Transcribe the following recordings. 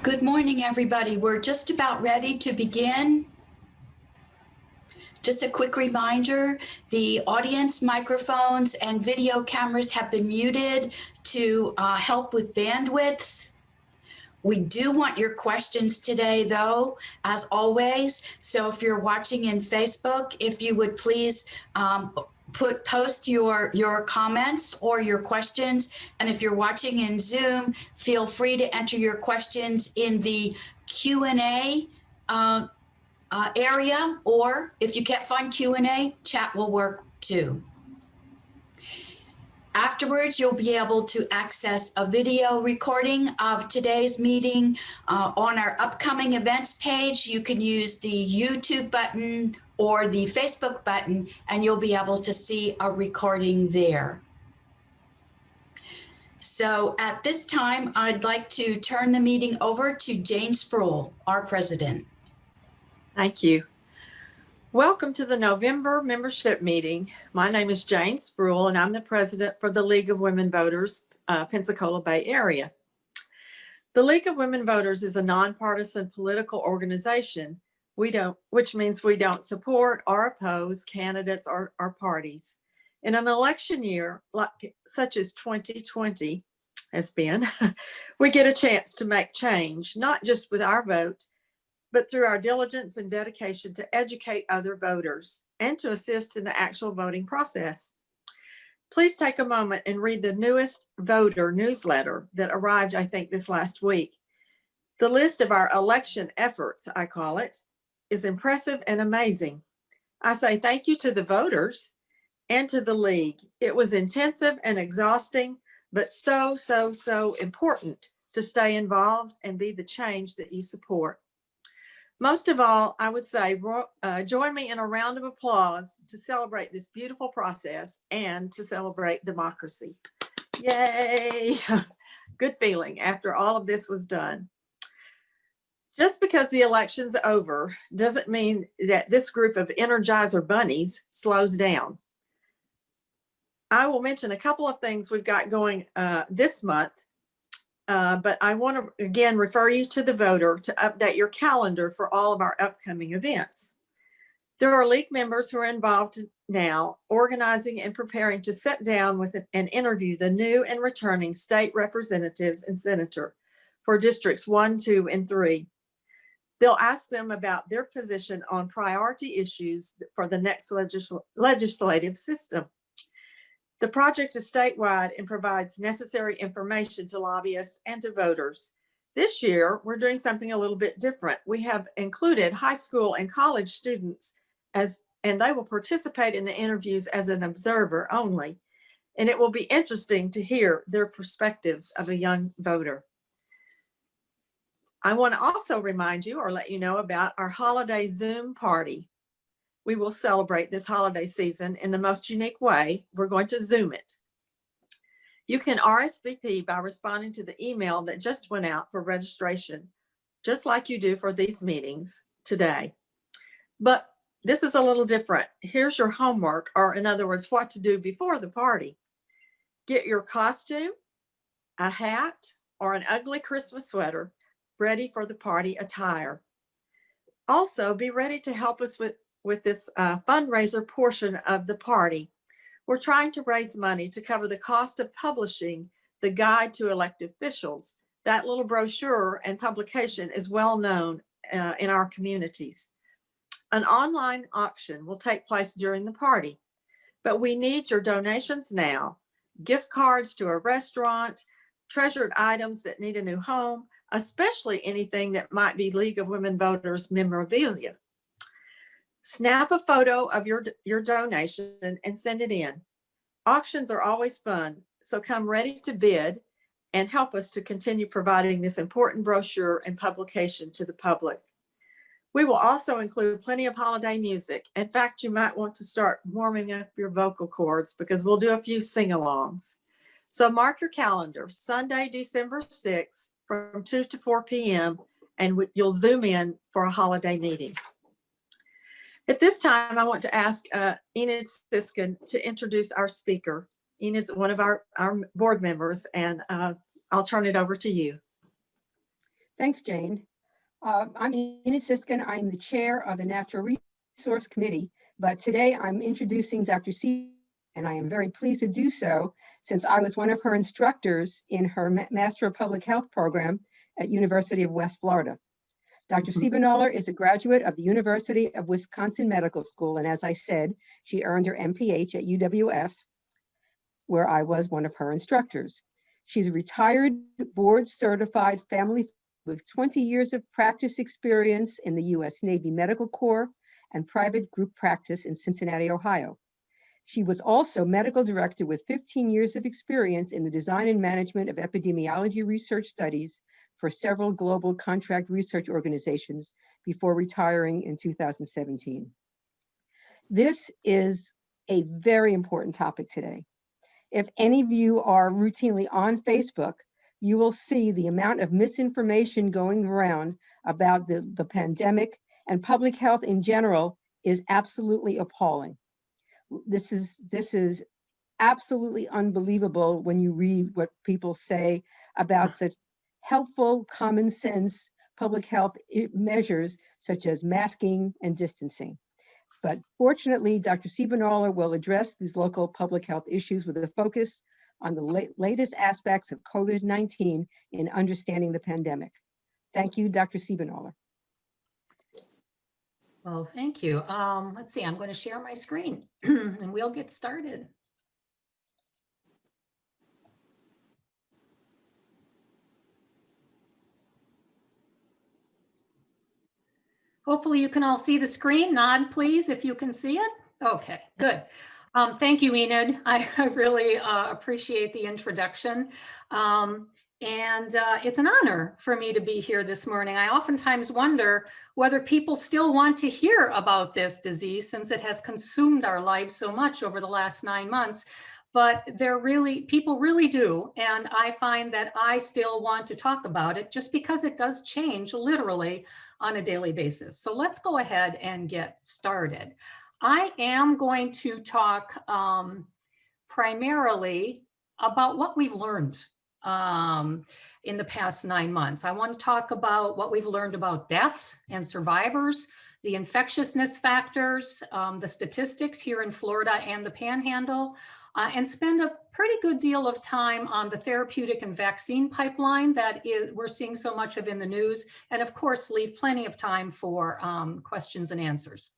Good morning, everybody. We're just about ready to begin. Just a quick reminder, the audience microphones and video cameras have been muted to help with bandwidth. We do want your questions today, though, as always. So if you're watching in Facebook, if you would please post your comments or your questions. And if you're watching in Zoom, feel free to enter your questions in the Q&A area, or if you can't find Q&A, chat will work too. Afterwards, you'll be able to access a video recording of today's meeting on our upcoming events page. You can use the YouTube button or the Facebook button, and you'll be able to see a recording there. So at this time, I'd like to turn the meeting over to Jane Sproul, our president. Thank you. Welcome to the November membership meeting. My name is Jane Sproul, and I'm the president for the League of Women Voters, Pensacola Bay Area. The League of Women Voters is a nonpartisan political organization, which means we don't support or oppose candidates or parties. In an election year such as 2020 has been, we get a chance to make change, not just with our vote, but through our diligence and dedication to educate other voters and to assist in the actual voting process. Please take a moment and read the newest voter newsletter that arrived, I think, this last week. The list of our election efforts, I call it, is impressive and amazing. I say thank you to the voters and to the League. It was intensive and exhausting, but so important to stay involved and be the change that you support. Most of all, I would say, join me in a round of applause to celebrate this beautiful process and to celebrate democracy. Yay! Good feeling after all of this was done. Just because the election's over doesn't mean that this group of Energizer bunnies slows down. I will mention a couple of things we've got going this month. But I want to again refer you to the voter to update your calendar for all of our upcoming events. There are League members who are involved now organizing and preparing to sit down with and interview the new and returning state representatives and senator for districts 1, 2, and 3. They'll ask them about their position on priority issues for the next legislative system. The project is statewide and provides necessary information to lobbyists and to voters. This year, we're doing something a little bit different. We have included high school and college students and they will participate in the interviews as an observer only. And it will be interesting to hear their perspectives of a young voter. I want to also remind you or let you know about our holiday Zoom party. We will celebrate this holiday season in the most unique way. We're going to Zoom it. You can RSVP by responding to the email that just went out for registration, just like you do for these meetings today. But this is a little different. Here's your homework, or in other words, what to do before the party. Get your costume, a hat, or an ugly Christmas sweater ready for the party attire. Also, be ready to help us with this fundraiser portion of the party. We're trying to raise money to cover the cost of publishing the Guide to Elected Officials. That little brochure and publication is well known in our communities. An online auction will take place during the party, but we need your donations now. Gift cards to a restaurant, treasured items that need a new home, especially anything that might be League of Women Voters memorabilia. Snap a photo of your donation and send it in. Auctions are always fun, so come ready to bid and help us to continue providing this important brochure and publication to the public. We will also include plenty of holiday music. In fact, you might want to start warming up your vocal cords because we'll do a few sing-alongs. So mark your calendar, Sunday, December 6th from 2 to 4 p.m. and you'll Zoom in for a holiday meeting. At this time, I want to ask Enid Siskin to introduce our speaker. Enid's one of our board members, and I'll turn it over to you. Thanks, Jane. I'm Enid Siskin. I'm the chair of the Natural Resource Committee, but today I'm introducing Dr. C, and I am very pleased to do so since I was one of her instructors in her Master of Public Health program at University of West Florida. Dr. Siebenaler is a graduate of the University of Wisconsin Medical School, and as I said, she earned her MPH at UWF, where I was one of her instructors. She's a retired board-certified family with 20 years of practice experience in the U.S. Navy Medical Corps and private group practice in Cincinnati, Ohio. She was also medical director with 15 years of experience in the design and management of epidemiology research studies for several global contract research organizations before retiring in 2017. This is a very important topic today. If any of you are routinely on Facebook, you will see the amount of misinformation going around about the pandemic and public health in general is absolutely appalling. This is absolutely unbelievable when you read what people say about such helpful, common sense public health measures such as masking and distancing. But fortunately, Dr. Siebenaler will address these local public health issues with a focus on the latest aspects of COVID-19 in understanding the pandemic. Thank you, Dr. Siebenaler. Well, thank you. Let's see, I'm going to share my screen and we'll get started. Hopefully you can all see the screen. Nod, please, if you can see it. Okay, good. Thank you, Enid. I really appreciate the introduction. It's an honor for me to be here this morning. I oftentimes wonder whether people still want to hear about this disease since it has consumed our lives so much over the last 9 months. But people really do. And I find that I still want to talk about it just because it does change literally on a daily basis. So let's go ahead and get started. I am going to talk primarily about what we've learned in the past 9 months. I want to talk about what we've learned about deaths and survivors, the infectiousness factors, the statistics here in Florida and the Panhandle, and spend a pretty good deal of time on the therapeutic and vaccine pipeline that we're seeing so much of in the news, and of course leave plenty of time for questions and answers.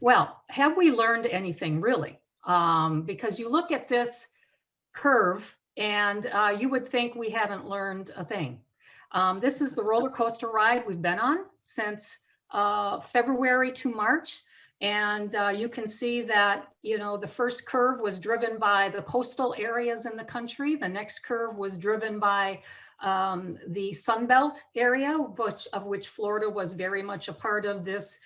Well, have we learned anything really? Because you look at this curve and you would think we haven't learned a thing. This is the roller coaster ride we've been on since February to March. And you can see that, the first curve was driven by the coastal areas in the country. The next curve was driven by the Sunbelt area, of which Florida was very much a part of this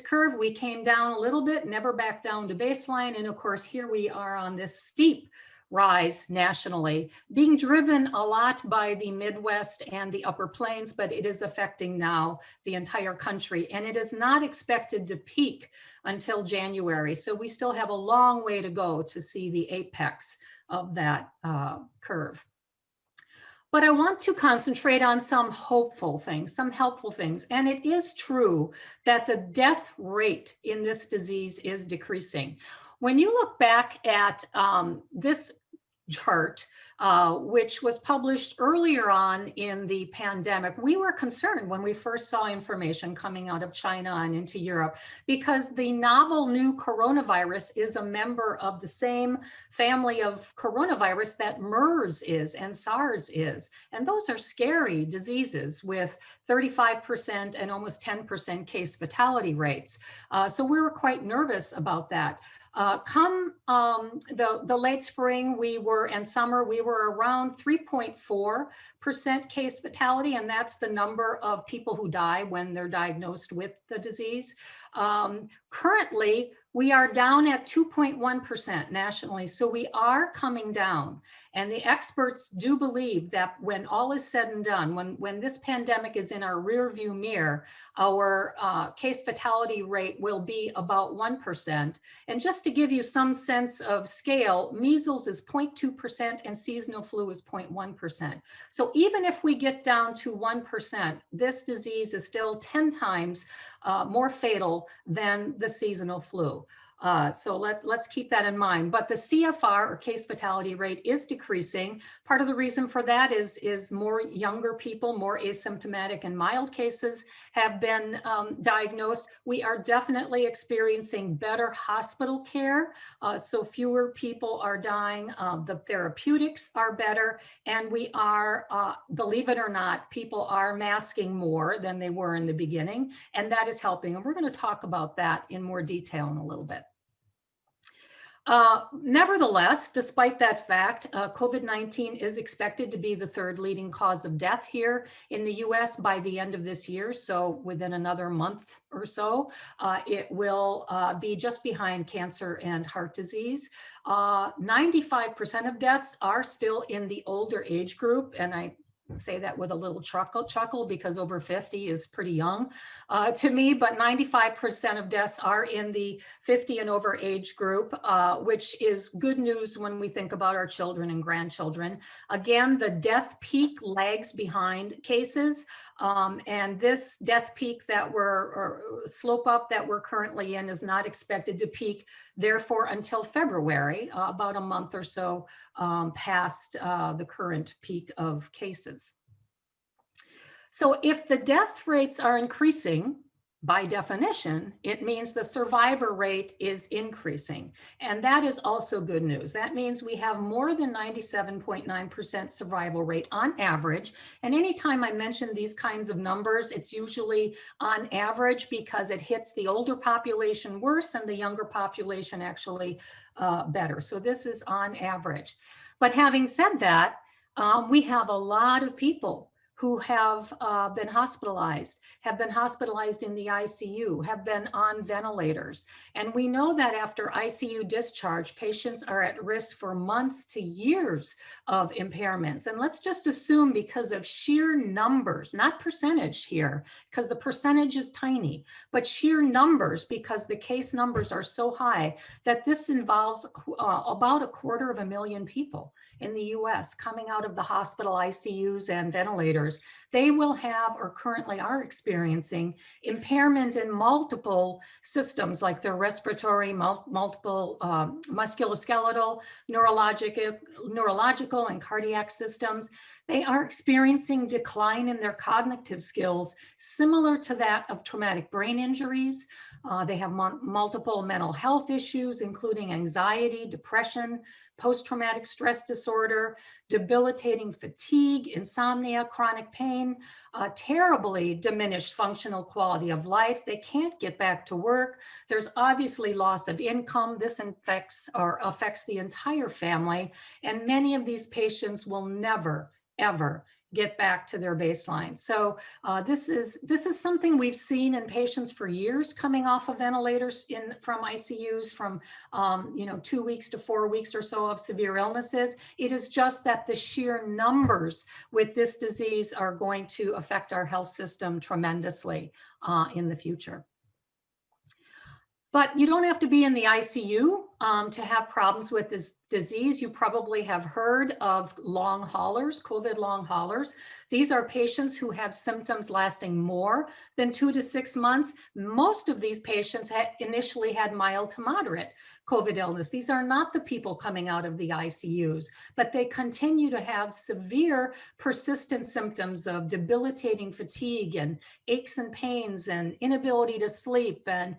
curve. We came down a little bit, never back down to baseline. And of course, here we are on this steep rise nationally, being driven a lot by the Midwest and the Upper Plains, but it is affecting now the entire country. And it is not expected to peak until January. So we still have a long way to go to see the apex of that curve. But I want to concentrate on some hopeful things, some helpful things. And it is true that the death rate in this disease is decreasing. When you look back at this chart, which was published earlier on in the pandemic, we were concerned when we first saw information coming out of China and into Europe, because the novel new coronavirus is a member of the same family of coronavirus that MERS is and SARS is. And those are scary diseases with 35% and almost 10% case fatality rates. So we were quite nervous about that. Come the late spring and summer, we were around 3.4% case fatality, and that's the number of people who die when they're diagnosed with the disease. Currently, we are down at 2.1% nationally, so we are coming down. And the experts do believe that when all is said and done, when this pandemic is in our rear view mirror, our case fatality rate will be about 1%. And just to give you some sense of scale, measles is 0.2% and seasonal flu is 0.1%. So even if we get down to 1%, this disease is still 10 times more fatal than the seasonal flu. So let's keep that in mind. But the CFR, or case fatality rate, is decreasing. Part of the reason for that is more younger people, more asymptomatic and mild cases have been diagnosed. We are definitely experiencing better hospital care. So fewer people are dying. The therapeutics are better. And we are, believe it or not, people are masking more than they were in the beginning. And that is helping. And we're going to talk about that in more detail in a little bit. Nevertheless, despite that fact, COVID-19 is expected to be the third leading cause of death here in the US by the end of this year. So within another month or so, it will be just behind cancer and heart disease. 95% of deaths are still in the older age group, and I say that with a little chuckle because over 50 is pretty young to me, but 95% of deaths are in the 50 and over age group, which is good news when we think about our children and grandchildren. Again, the death peak lags behind cases. And this death peak that or slope up that we're currently in is not expected to peak, therefore, until February, about a month or so past the current peak of cases. So if the death rates are increasing, by definition, it means the survivor rate is increasing. And that is also good news. That means we have more than 97.9% survival rate on average. And anytime I mention these kinds of numbers, it's usually on average because it hits the older population worse and the younger population actually better. So this is on average. But having said that, we have a lot of people who have been hospitalized in the ICU, have been on ventilators. And we know that after ICU discharge, patients are at risk for months to years of impairments. And let's just assume, because of sheer numbers, not percentage here, because the percentage is tiny, but sheer numbers, because the case numbers are so high, that this involves about 250,000 people in the US coming out of the hospital ICUs and ventilators. They will have, or currently are experiencing, impairment in multiple systems like their respiratory, multiple musculoskeletal, neurological and cardiac systems. They are experiencing decline in their cognitive skills, similar to that of traumatic brain injuries. They have multiple mental health issues, including anxiety, depression, post-traumatic stress disorder, debilitating fatigue, insomnia, chronic pain, terribly diminished functional quality of life. They can't get back to work. There's obviously loss of income. This affects the entire family. And many of these patients will never, ever get back to their baseline. So this is something we've seen in patients for years coming off of ventilators from ICUs from 2 weeks to 4 weeks or so of severe illnesses. It is just that the sheer numbers with this disease are going to affect our health system tremendously in the future. But you don't have to be in the ICU to have problems with this disease. You probably have heard of long haulers, COVID long haulers. These are patients who have symptoms lasting more than 2 to 6 months. Most of these patients initially had mild to moderate COVID illness. These are not the people coming out of the ICUs, but they continue to have severe persistent symptoms of debilitating fatigue and aches and pains and inability to sleep and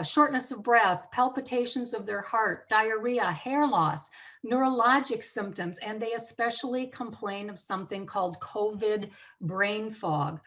shortness of breath, palpitations of their heart, diarrhea, hair loss, neurologic symptoms, and they especially complain of something called COVID brain fog,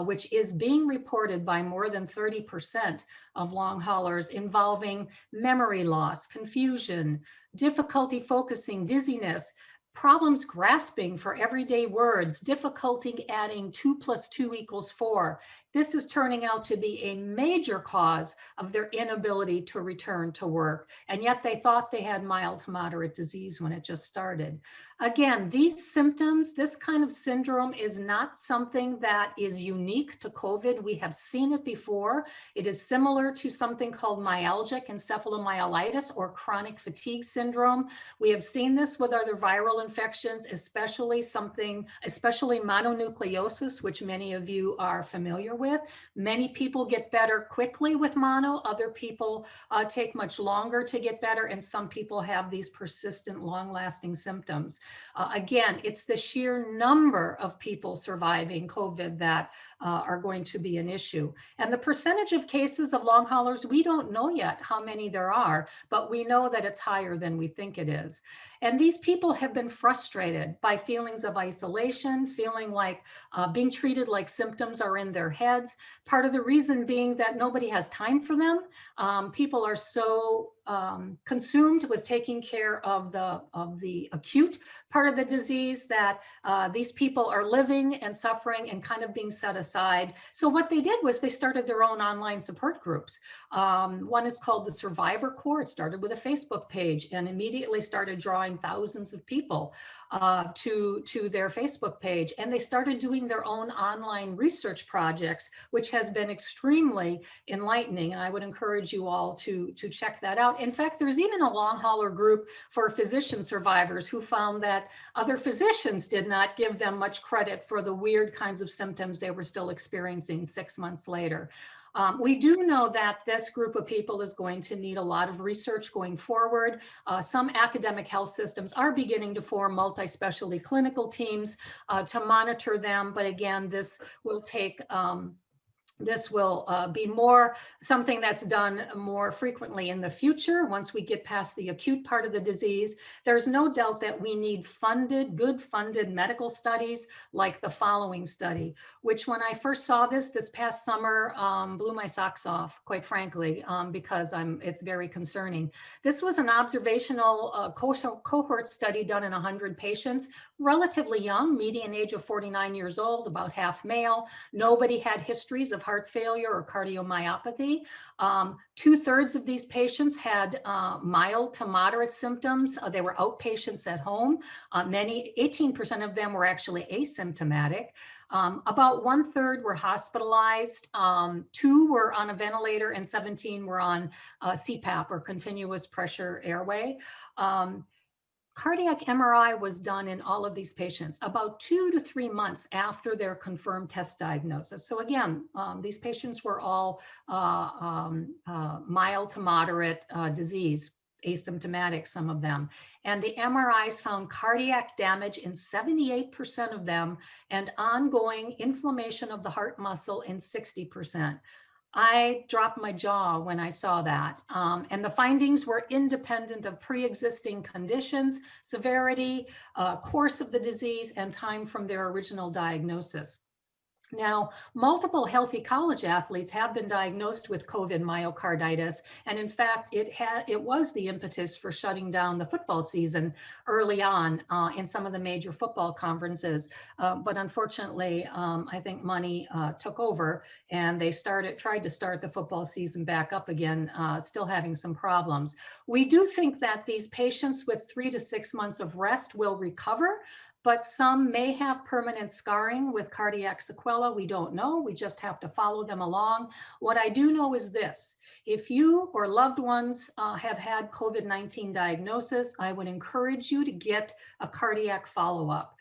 which is being reported by more than 30% of long haulers, involving memory loss, confusion, difficulty focusing, dizziness, problems grasping for everyday words, difficulty adding 2 + 2 = 4, this is turning out to be a major cause of their inability to return to work. And yet they thought they had mild to moderate disease when it just started. Again, these symptoms, this kind of syndrome is not something that is unique to COVID. We have seen it before. It is similar to something called myalgic encephalomyelitis or chronic fatigue syndrome. We have seen this with other viral infections, especially mononucleosis, which many of you are familiar with. Many people get better quickly with mono. Other people take much longer to get better, and some people have these persistent, long-lasting symptoms. Again, it's the sheer number of people surviving COVID that are going to be an issue. And the percentage of cases of long haulers, we don't know yet how many there are, but we know that it's higher than we think it is. And these people have been frustrated by feelings of isolation, feeling like being treated like symptoms are in their heads. Part of the reason being that nobody has time for them. People are so consumed with taking care of the acute part of the disease that these people are living and suffering and kind of being set aside. So what they did was they started their own online support groups. One is called the Survivor Corps. It started with a Facebook page and immediately started drawing thousands of people to their Facebook page. And they started doing their own online research projects, which has been extremely enlightening. And I would encourage you all to check that out. In fact, there's even a long hauler group for physician survivors who found that other physicians did not give them much credit for the weird kinds of symptoms they were still experiencing 6 months later. We do know that this group of people is going to need a lot of research going forward. Some academic health systems are beginning to form multi-specialty clinical teams to monitor them. But again, this will take this will be more something that's done more frequently in the future once we get past the acute part of the disease. There's no doubt that we need good funded medical studies like the following study, which when I first saw this past summer blew my socks off, quite frankly, because it's very concerning. This was an observational cohort study done in 100 patients, relatively young, median age of 49 years old, about half male. Nobody had histories of heart failure or cardiomyopathy. 2/3 of these patients had mild to moderate symptoms. They were outpatients at home. 18% of them were actually asymptomatic. About 1/3 were hospitalized. 2 were on a ventilator and 17 were on CPAP or continuous pressure airway. Cardiac MRI was done in all of these patients about 2 to 3 months after their confirmed test diagnosis. So again, these patients were all mild to moderate disease, asymptomatic, some of them. And the MRIs found cardiac damage in 78% of them and ongoing inflammation of the heart muscle in 60%. I dropped my jaw when I saw that. And the findings were independent of pre-existing conditions, severity, course of the disease, and time from their original diagnosis. Now, multiple healthy college athletes have been diagnosed with COVID myocarditis. And in fact, it was the impetus for shutting down the football season early on in some of the major football conferences. But unfortunately, I think money took over and they tried to start the football season back up again, still having some problems. We do think that these patients with 3 to 6 months of rest will recover, but some may have permanent scarring with cardiac sequela. We don't know. We just have to follow them along. What I do know is this: if you or loved ones have had COVID-19 diagnosis, I would encourage you to get a cardiac follow-up.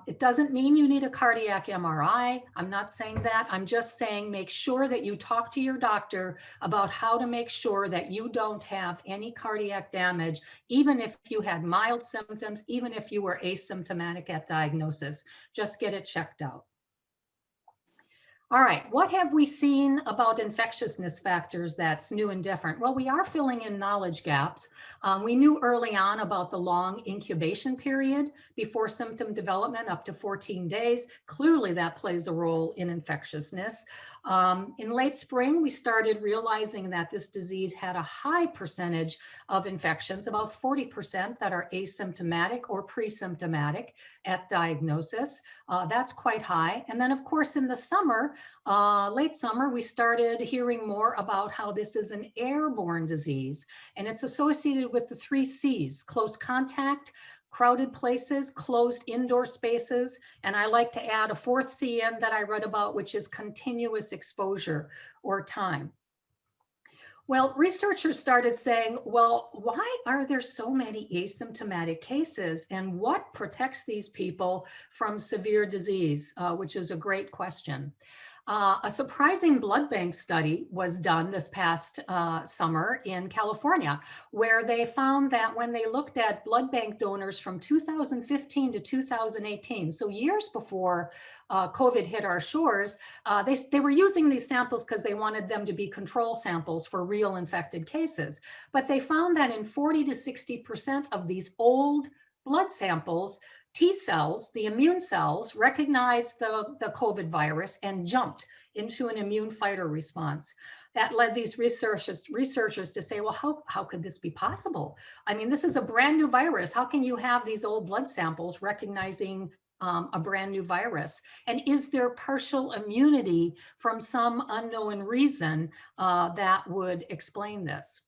It doesn't mean you need a cardiac MRI. I'm not saying that. I'm just saying make sure that you talk to your doctor about how to make sure that you don't have any cardiac damage, even if you had mild symptoms, even if you were asymptomatic at diagnosis. Just get it checked out. All right, what have we seen about infectiousness factors that's new and different? Well, we are filling in knowledge gaps. We knew early on about the long incubation period before symptom development, up to 14 days. Clearly, that plays a role in infectiousness. In late spring, we started realizing that this disease had a high percentage of infections, about 40% that are asymptomatic or pre-symptomatic at diagnosis. That's quite high. And then, of course, in the summer, late summer, we started hearing more about how this is an airborne disease, and it's associated with the 3 C's: close contact, crowded places, closed indoor spaces, and I like to add a 4th C in that I read about, which is continuous exposure or time. Well, researchers started saying, well, why are there so many asymptomatic cases, and what protects these people from severe disease, which is a great question. A surprising blood bank study was done this past summer in California, where they found that when they looked at blood bank donors from 2015 to 2018, so years before COVID hit our shores, they were using these samples because they wanted them to be control samples for real infected cases. But they found that in 40 to 60% of these old blood samples, T cells, the immune cells, recognized the COVID virus and jumped into an immune fighter response. That led these researchers to say, well, how could this be possible? I mean, this is a brand new virus. How can you have these old blood samples recognizing a brand new virus? And is there partial immunity from some unknown reason that would explain this?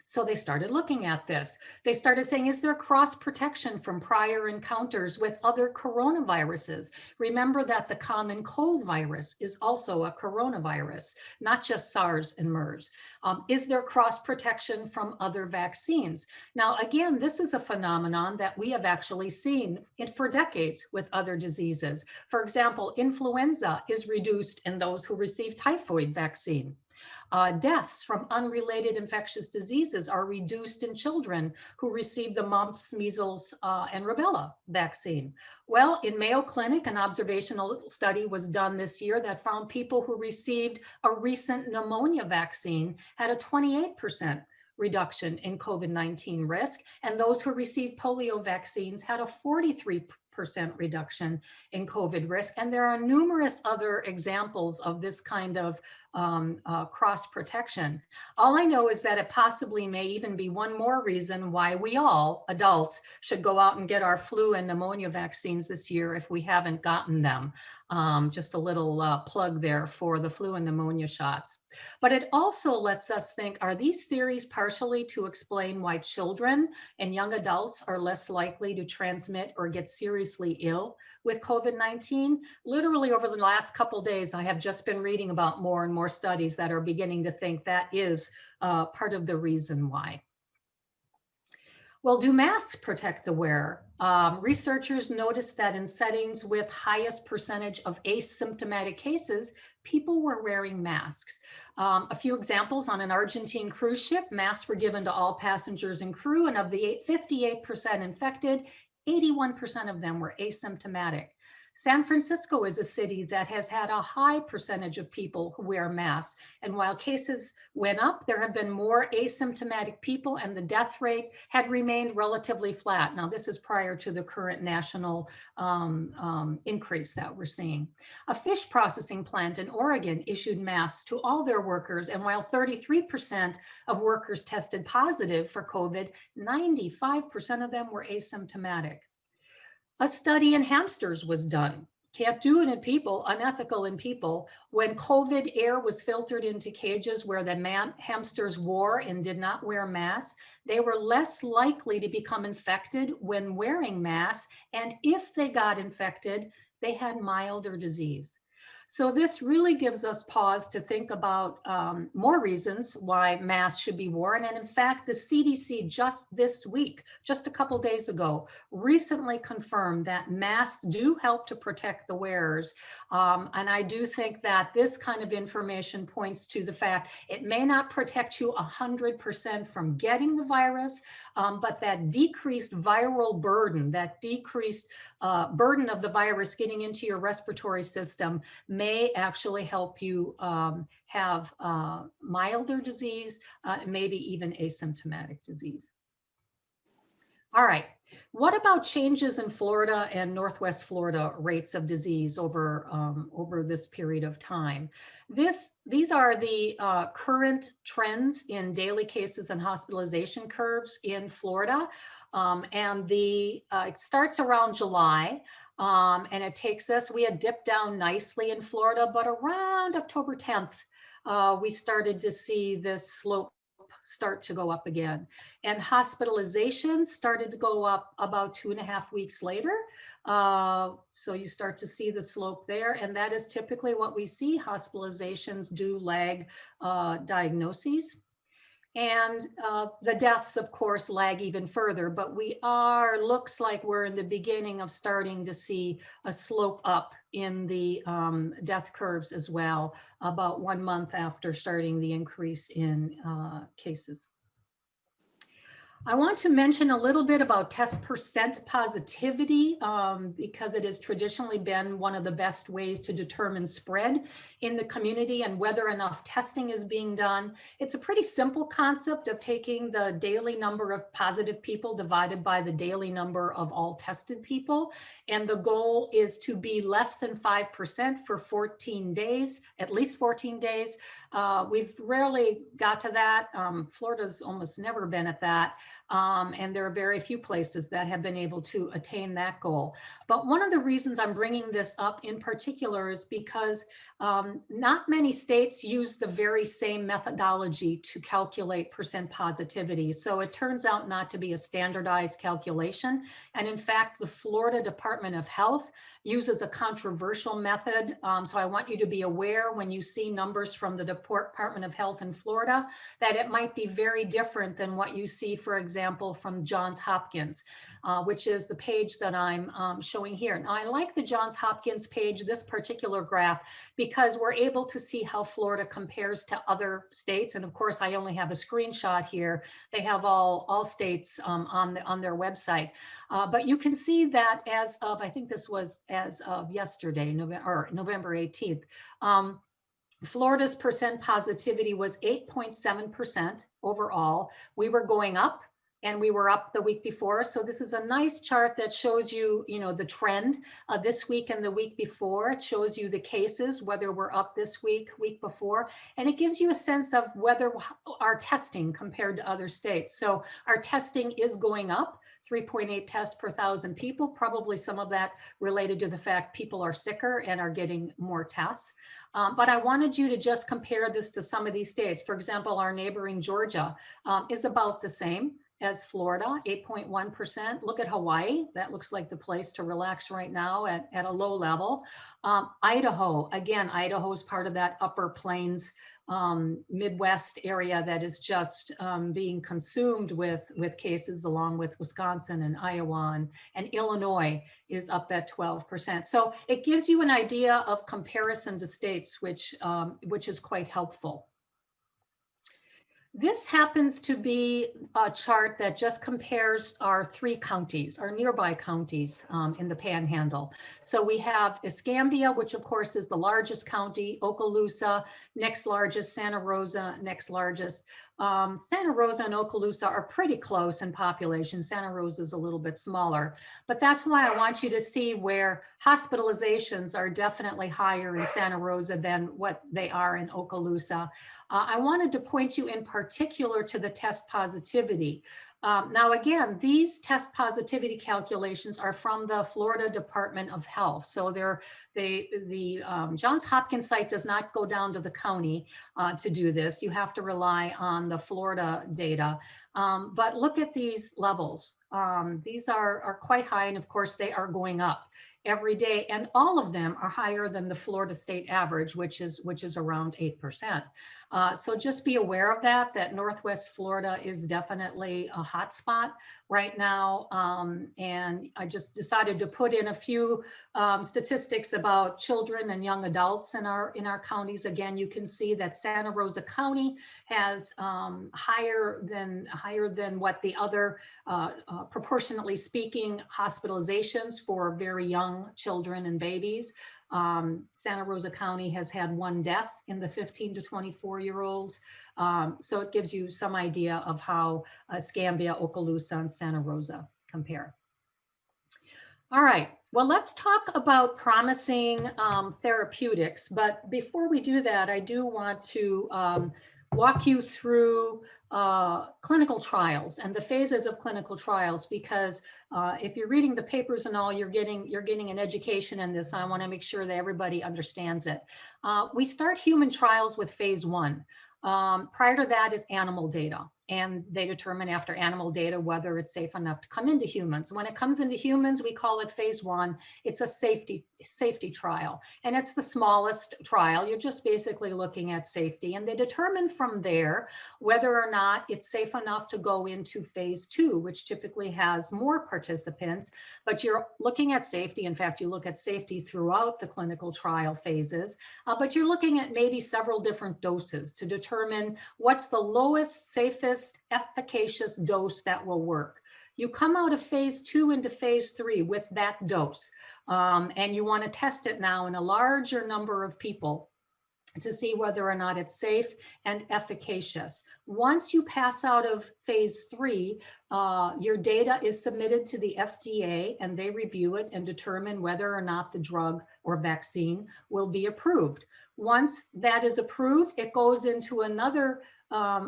So they started looking at this. They started saying, is there cross protection from prior encounters with other coronaviruses? Remember that the common cold virus is also a coronavirus, not just SARS and MERS. Is there cross protection from other vaccines? Now, again, this is a phenomenon that we have actually seen for decades with other diseases. For example, influenza is reduced in those who receive typhoid vaccine. Deaths from unrelated infectious diseases are reduced in children who receive the mumps, measles, and rubella vaccine. Well, in Mayo Clinic, an observational study was done this year that found people who received a recent pneumonia vaccine had a 28% reduction in COVID-19 risk, and those who received polio vaccines had a 43% reduction in COVID risk. And there are numerous other examples of this kind of cross protection. All I know is that it possibly may even be one more reason why we all, adults, should go out and get our flu and pneumonia vaccines this year if we haven't gotten them. Just a little plug there for the flu and pneumonia shots. But it also lets us think, are these theories partially to explain why children and young adults are less likely to transmit or get seriously ill with COVID-19? Literally over the last couple of days, I have just been reading about more and more studies that are beginning to think that is part of the reason why. Well, do masks protect the wearer? Researchers noticed that in settings with highest percentage of asymptomatic cases, people were wearing masks. A few examples: on an Argentine cruise ship, masks were given to all passengers and crew, and of the 58% infected, 81% of them were asymptomatic. San Francisco is a city that has had a high percentage of people who wear masks. And while cases went up, there have been more asymptomatic people, and the death rate had remained relatively flat. Now, this is prior to the current national increase that we're seeing. A fish processing plant in Oregon issued masks to all their workers. And while 33% of workers tested positive for COVID, 95% of them were asymptomatic. A study in hamsters was done. Can't do it in people, unethical in people. When COVID air was filtered into cages where the hamsters wore and did not wear masks, they were less likely to become infected when wearing masks. And if they got infected, they had milder disease. So this really gives us pause to think about more reasons why masks should be worn. And in fact, the CDC just this week, just a couple days ago, recently confirmed that masks do help to protect the wearers. And I do think that this kind of information points to the fact it may not protect you 100% from getting the virus, but that decreased viral burden, that decreased burden of the virus getting into your respiratory system may actually help you have milder disease, maybe even asymptomatic disease. All right, What about changes in Florida and Northwest Florida rates of disease over this period of time? These are the current trends in daily cases and hospitalization curves in Florida. It starts around July. And it takes us, we had dipped down nicely in Florida, but around October 10th, we started to see this slope start to go up again. And hospitalizations started to go up about 2.5 weeks later. So you start to see the slope there. And that is typically what we see. Hospitalizations do lag diagnoses. And the deaths, of course, lag even further, but looks like we're in the beginning of starting to see a slope up in the death curves as well, about 1 month after starting the increase in cases. I want to mention a little bit about test percent positivity because it has traditionally been one of the best ways to determine spread in the community and whether enough testing is being done. It's a pretty simple concept of taking the daily number of positive people divided by the daily number of all tested people. And the goal is to be less than 5% for 14 days, at least 14 days. We've rarely got to that. Florida's almost never been at that. And there are very few places that have been able to attain that goal. But one of the reasons I'm bringing this up in particular is because not many states use the very same methodology to calculate percent positivity. So it turns out not to be a standardized calculation. And in fact, the Florida Department of Health uses a controversial method. So I want you to be aware when you see numbers from the Department of Health in Florida, that it might be very different than what you see, for example, from Johns Hopkins, which is the page that I'm showing here. Now, I like the Johns Hopkins page, this particular graph, because we're able to see how Florida compares to other states. And of course, I only have a screenshot here. They have all states on their website. But you can see that as of, I think this was as of yesterday, November 18th, Florida's percent positivity was 8.7% overall. We were going up and we were up the week before. So this is a nice chart that shows you, the trend this week and the week before. It shows you the cases, whether we're up this week before, and it gives you a sense of whether our testing compared to other states. So our testing is going up. 3.8 tests per 1,000 people, probably some of that related to the fact people are sicker and are getting more tests. But I wanted you to just compare this to some of these states. For example, our neighboring Georgia is about the same as Florida, 8.1%. Look at Hawaii. That looks like the place to relax right now at a low level. Idaho, again, Idaho is part of that upper plains Midwest area that is just being consumed with cases, along with Wisconsin and Iowa, and Illinois is up at 12%. So it gives you an idea of comparison to states, which is quite helpful. This happens to be a chart that just compares our 3 counties, our nearby counties in the Panhandle. So we have Escambia, which of course is the largest county, Okaloosa, next largest, Santa Rosa, next largest. Santa Rosa and Okaloosa are pretty close in population. Santa Rosa is a little bit smaller, but that's why I want you to see where hospitalizations are definitely higher in Santa Rosa than what they are in Okaloosa. I wanted to point you in particular to the test positivity. Now, again, these test positivity calculations are from the Florida Department of Health. So the Johns Hopkins site does not go down to the county to do this. You have to rely on the Florida data. But look at these levels. These are quite high, and of course they are going up every day, and all of them are higher than the Florida state average, which is around 8%. So just be aware of that Northwest Florida is definitely a hot spot right now. And I just decided to put in a few statistics about children and young adults in our counties. Again, you can see that Santa Rosa County has higher than what the other, proportionately speaking, hospitalizations for very young children and babies. Santa Rosa County has had 1 death in the 15 to 24-year-olds. So it gives you some idea of how Escambia, Okaloosa, and Santa Rosa compare. All right, well, let's talk about promising therapeutics. But before we do that, I do want to walk you through clinical trials and the phases of clinical trials, because if you're reading the papers and all, you're getting an education in this. I want to make sure that everybody understands it. We start human trials with phase 1. Prior to that is animal data, and they determine after animal data whether it's safe enough to come into humans. When it comes into humans, we call it phase 1. It's a safety trial, and it's the smallest trial. You're just basically looking at safety, and they determine from there whether or not it's safe enough to go into phase 2, which typically has more participants, but you're looking at safety. In fact, you look at safety throughout the clinical trial phases, but you're looking at maybe several different doses to determine what's the lowest, safest, efficacious dose that will work. You come out of phase 2 into phase 3 with that dose, and you want to test it now in a larger number of people to see whether or not it's safe and efficacious. Once you pass out of phase 3, your data is submitted to the FDA, and they review it and determine whether or not the drug or vaccine will be approved. Once that is approved, it goes into another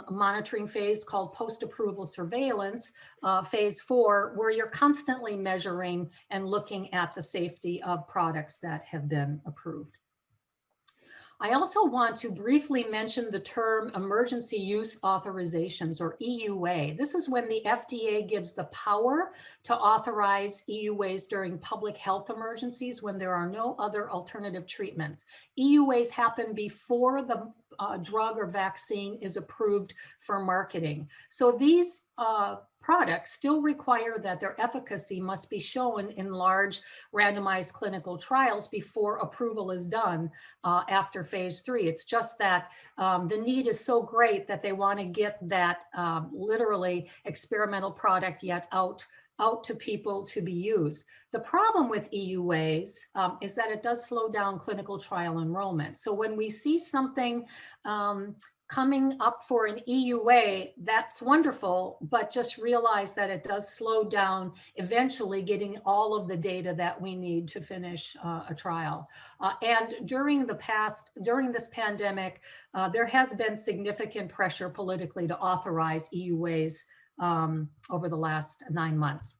monitoring phase called post-approval surveillance, phase 4, where you're constantly measuring and looking at the safety of products that have been approved. I also want to briefly mention the term emergency use authorizations, or EUA. This is when the FDA gives the power to authorize EUAs during public health emergencies when there are no other alternative treatments. EUAs happen before the drug or vaccine is approved for marketing. So these products still require that their efficacy must be shown in large randomized clinical trials before approval is done after phase 3. It's just that the need is so great that they want to get that literally experimental product yet out to people to be used. The problem with EUAs is that it does slow down clinical trial enrollment. So when we see something coming up for an EUA, that's wonderful, but just realize that it does slow down eventually getting all of the data that we need to finish a trial. And during this pandemic, there has been significant pressure politically to authorize EUAs over the last 9 months.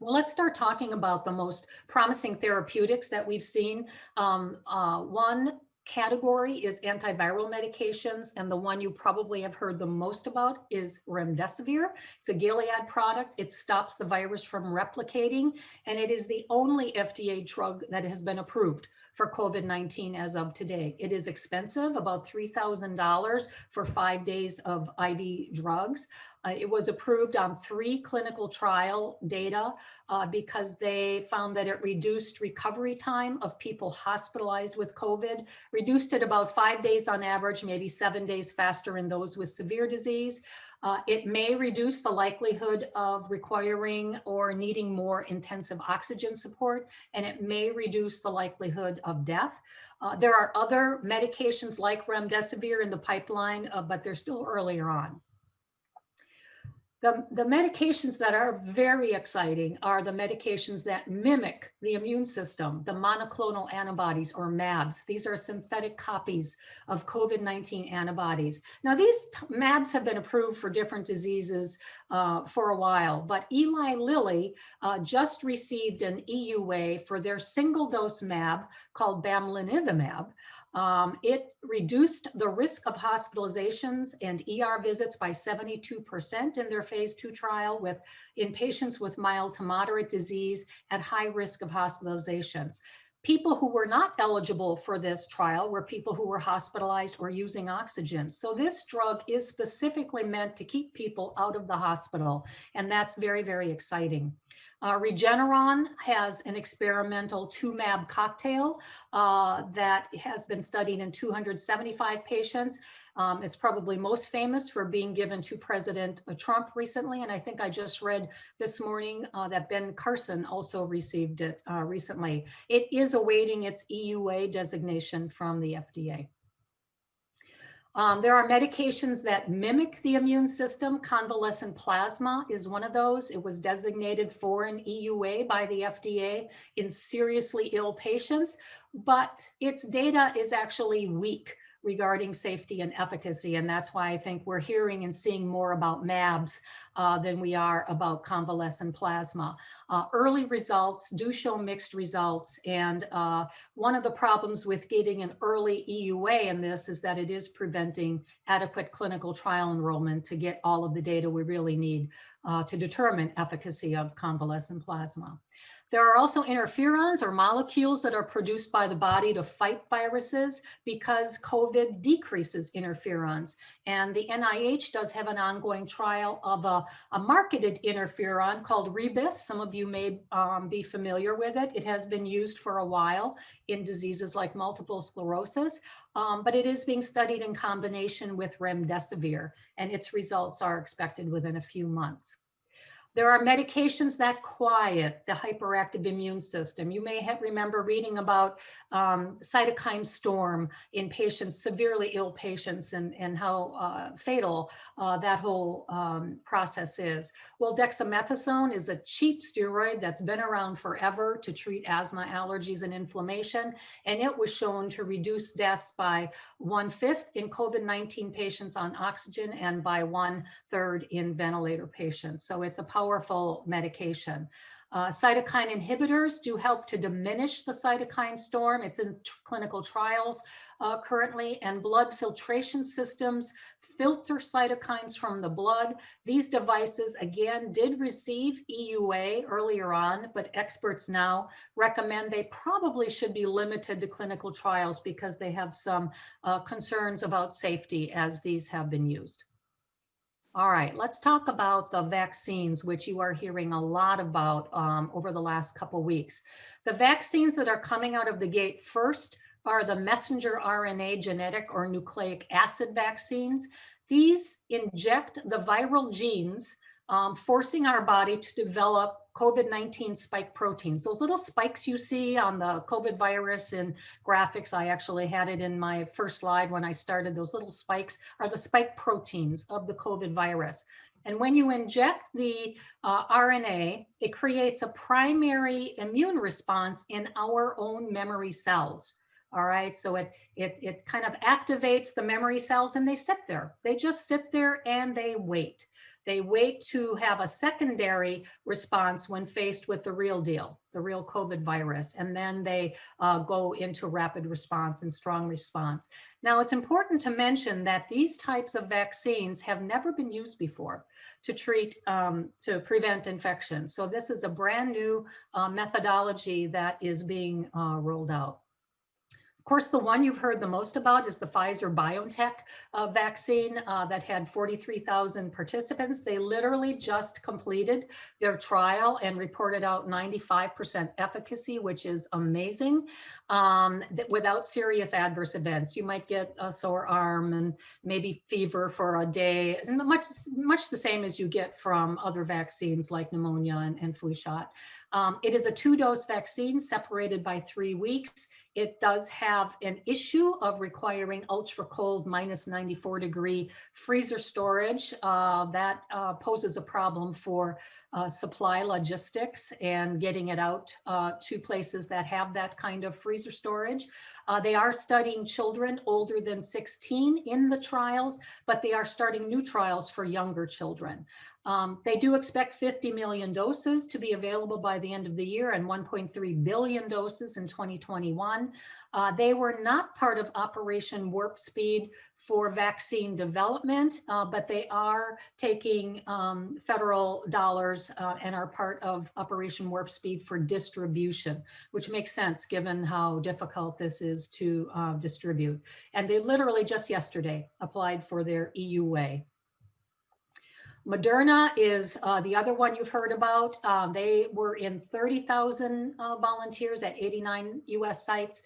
Well, let's start talking about the most promising therapeutics that we've seen. One category is antiviral medications, and the one you probably have heard the most about is remdesivir. It's a Gilead product. It stops the virus from replicating, and it is the only FDA drug that has been approved for COVID-19 as of today. It is expensive, about $3,000 for 5 days of IV drugs. It was approved on 3 clinical trial data because they found that it reduced recovery time of people hospitalized with COVID, reduced it about 5 days on average, maybe 7 days faster in those with severe disease. It may reduce the likelihood of requiring or needing more intensive oxygen support, and it may reduce the likelihood of death. There are other medications like remdesivir in the pipeline, but they're still earlier on. The medications that are very exciting are the medications that mimic the immune system, the monoclonal antibodies, or mAbs. These are synthetic copies of COVID-19 antibodies. Now, these mAbs have been approved for different diseases for a while, but Eli Lilly just received an EUA for their single-dose mAb called bamlanivimab. It reduced the risk of hospitalizations and ER visits by 72% in their phase 2 trial in patients with mild to moderate disease at high risk of hospitalizations. People who were not eligible for this trial were people who were hospitalized or using oxygen. So this drug is specifically meant to keep people out of the hospital, and that's very, very exciting. Regeneron has an experimental 2-mAb cocktail that has been studied in 275 patients. It's probably most famous for being given to President Trump recently, and I think I just read this morning that Ben Carson also received it recently. It is awaiting its EUA designation from the FDA. There are medications that mimic the immune system. Convalescent plasma is one of those. It was designated for an EUA by the FDA in seriously ill patients, but its data is actually weak regarding safety and efficacy. And that's why I think we're hearing and seeing more about MABs than we are about convalescent plasma. Early results do show mixed results. And one of the problems with getting an early EUA in this is that it is preventing adequate clinical trial enrollment to get all of the data we really need to determine efficacy of convalescent plasma. There are also interferons or molecules that are produced by the body to fight viruses because COVID decreases interferons. And the NIH does have an ongoing trial of a marketed interferon called Rebif. Some of you may be familiar with it. It has been used for a while in diseases like multiple sclerosis, but it is being studied in combination with remdesivir, and its results are expected within a few months. There are medications that quiet the hyperactive immune system. You may remember reading about cytokine storm in patients, severely ill patients, and how fatal that whole process is. Well, dexamethasone is a cheap steroid that's been around forever to treat asthma, allergies, and inflammation, and it was shown to reduce deaths by 1/5 in COVID-19 patients on oxygen and by 1/3 in ventilator patients. So it's a powerful medication. Cytokine inhibitors do help to diminish the cytokine storm. It's in clinical trials currently, and blood filtration systems filter cytokines from the blood. These devices, again, did receive EUA earlier on, but experts now recommend they probably should be limited to clinical trials because they have some concerns about safety as these have been used. All right, let's talk about the vaccines, which you are hearing a lot about over the last couple weeks. The vaccines that are coming out of the gate first are the messenger RNA genetic or nucleic acid vaccines. These inject the viral genes, forcing our body to develop COVID-19 spike proteins. Those little spikes you see on the COVID virus in graphics, I actually had it in my first slide when I started. Those little spikes are the spike proteins of the COVID virus. And when you inject the RNA, it creates a primary immune response in our own memory cells. All right, so it kind of activates the memory cells and they sit there. They just sit there and they wait. They wait to have a secondary response when faced with the real deal, the real COVID virus, and then they go into rapid response and strong response. Now, it's important to mention that these types of vaccines have never been used before to treat, to prevent infection. So this is a brand new methodology that is being rolled out. Of course, the one you've heard the most about is the Pfizer-BioNTech vaccine that had 43,000 participants. They literally just completed their trial and reported out 95% efficacy, which is amazing, without serious adverse events. You might get a sore arm and maybe fever for a day, much the same as you get from other vaccines like pneumonia and flu shot. It is a 2-dose vaccine separated by 3 weeks. It does have an issue of requiring ultra cold -94-degree freezer storage. That poses a problem for supply logistics and getting it out to places that have that kind of freezer storage. They are studying children older than 16 in the trials, but they are starting new trials for younger children. They do expect 50 million doses to be available by the end of the year and 1.3 billion doses in 2021. They were not part of Operation Warp Speed for vaccine development, but they are taking federal dollars and are part of Operation Warp Speed for distribution, which makes sense given how difficult this is to distribute. And they literally just yesterday applied for their EUA. Moderna is the other one you've heard about. They were in 30,000 volunteers at 89 US sites.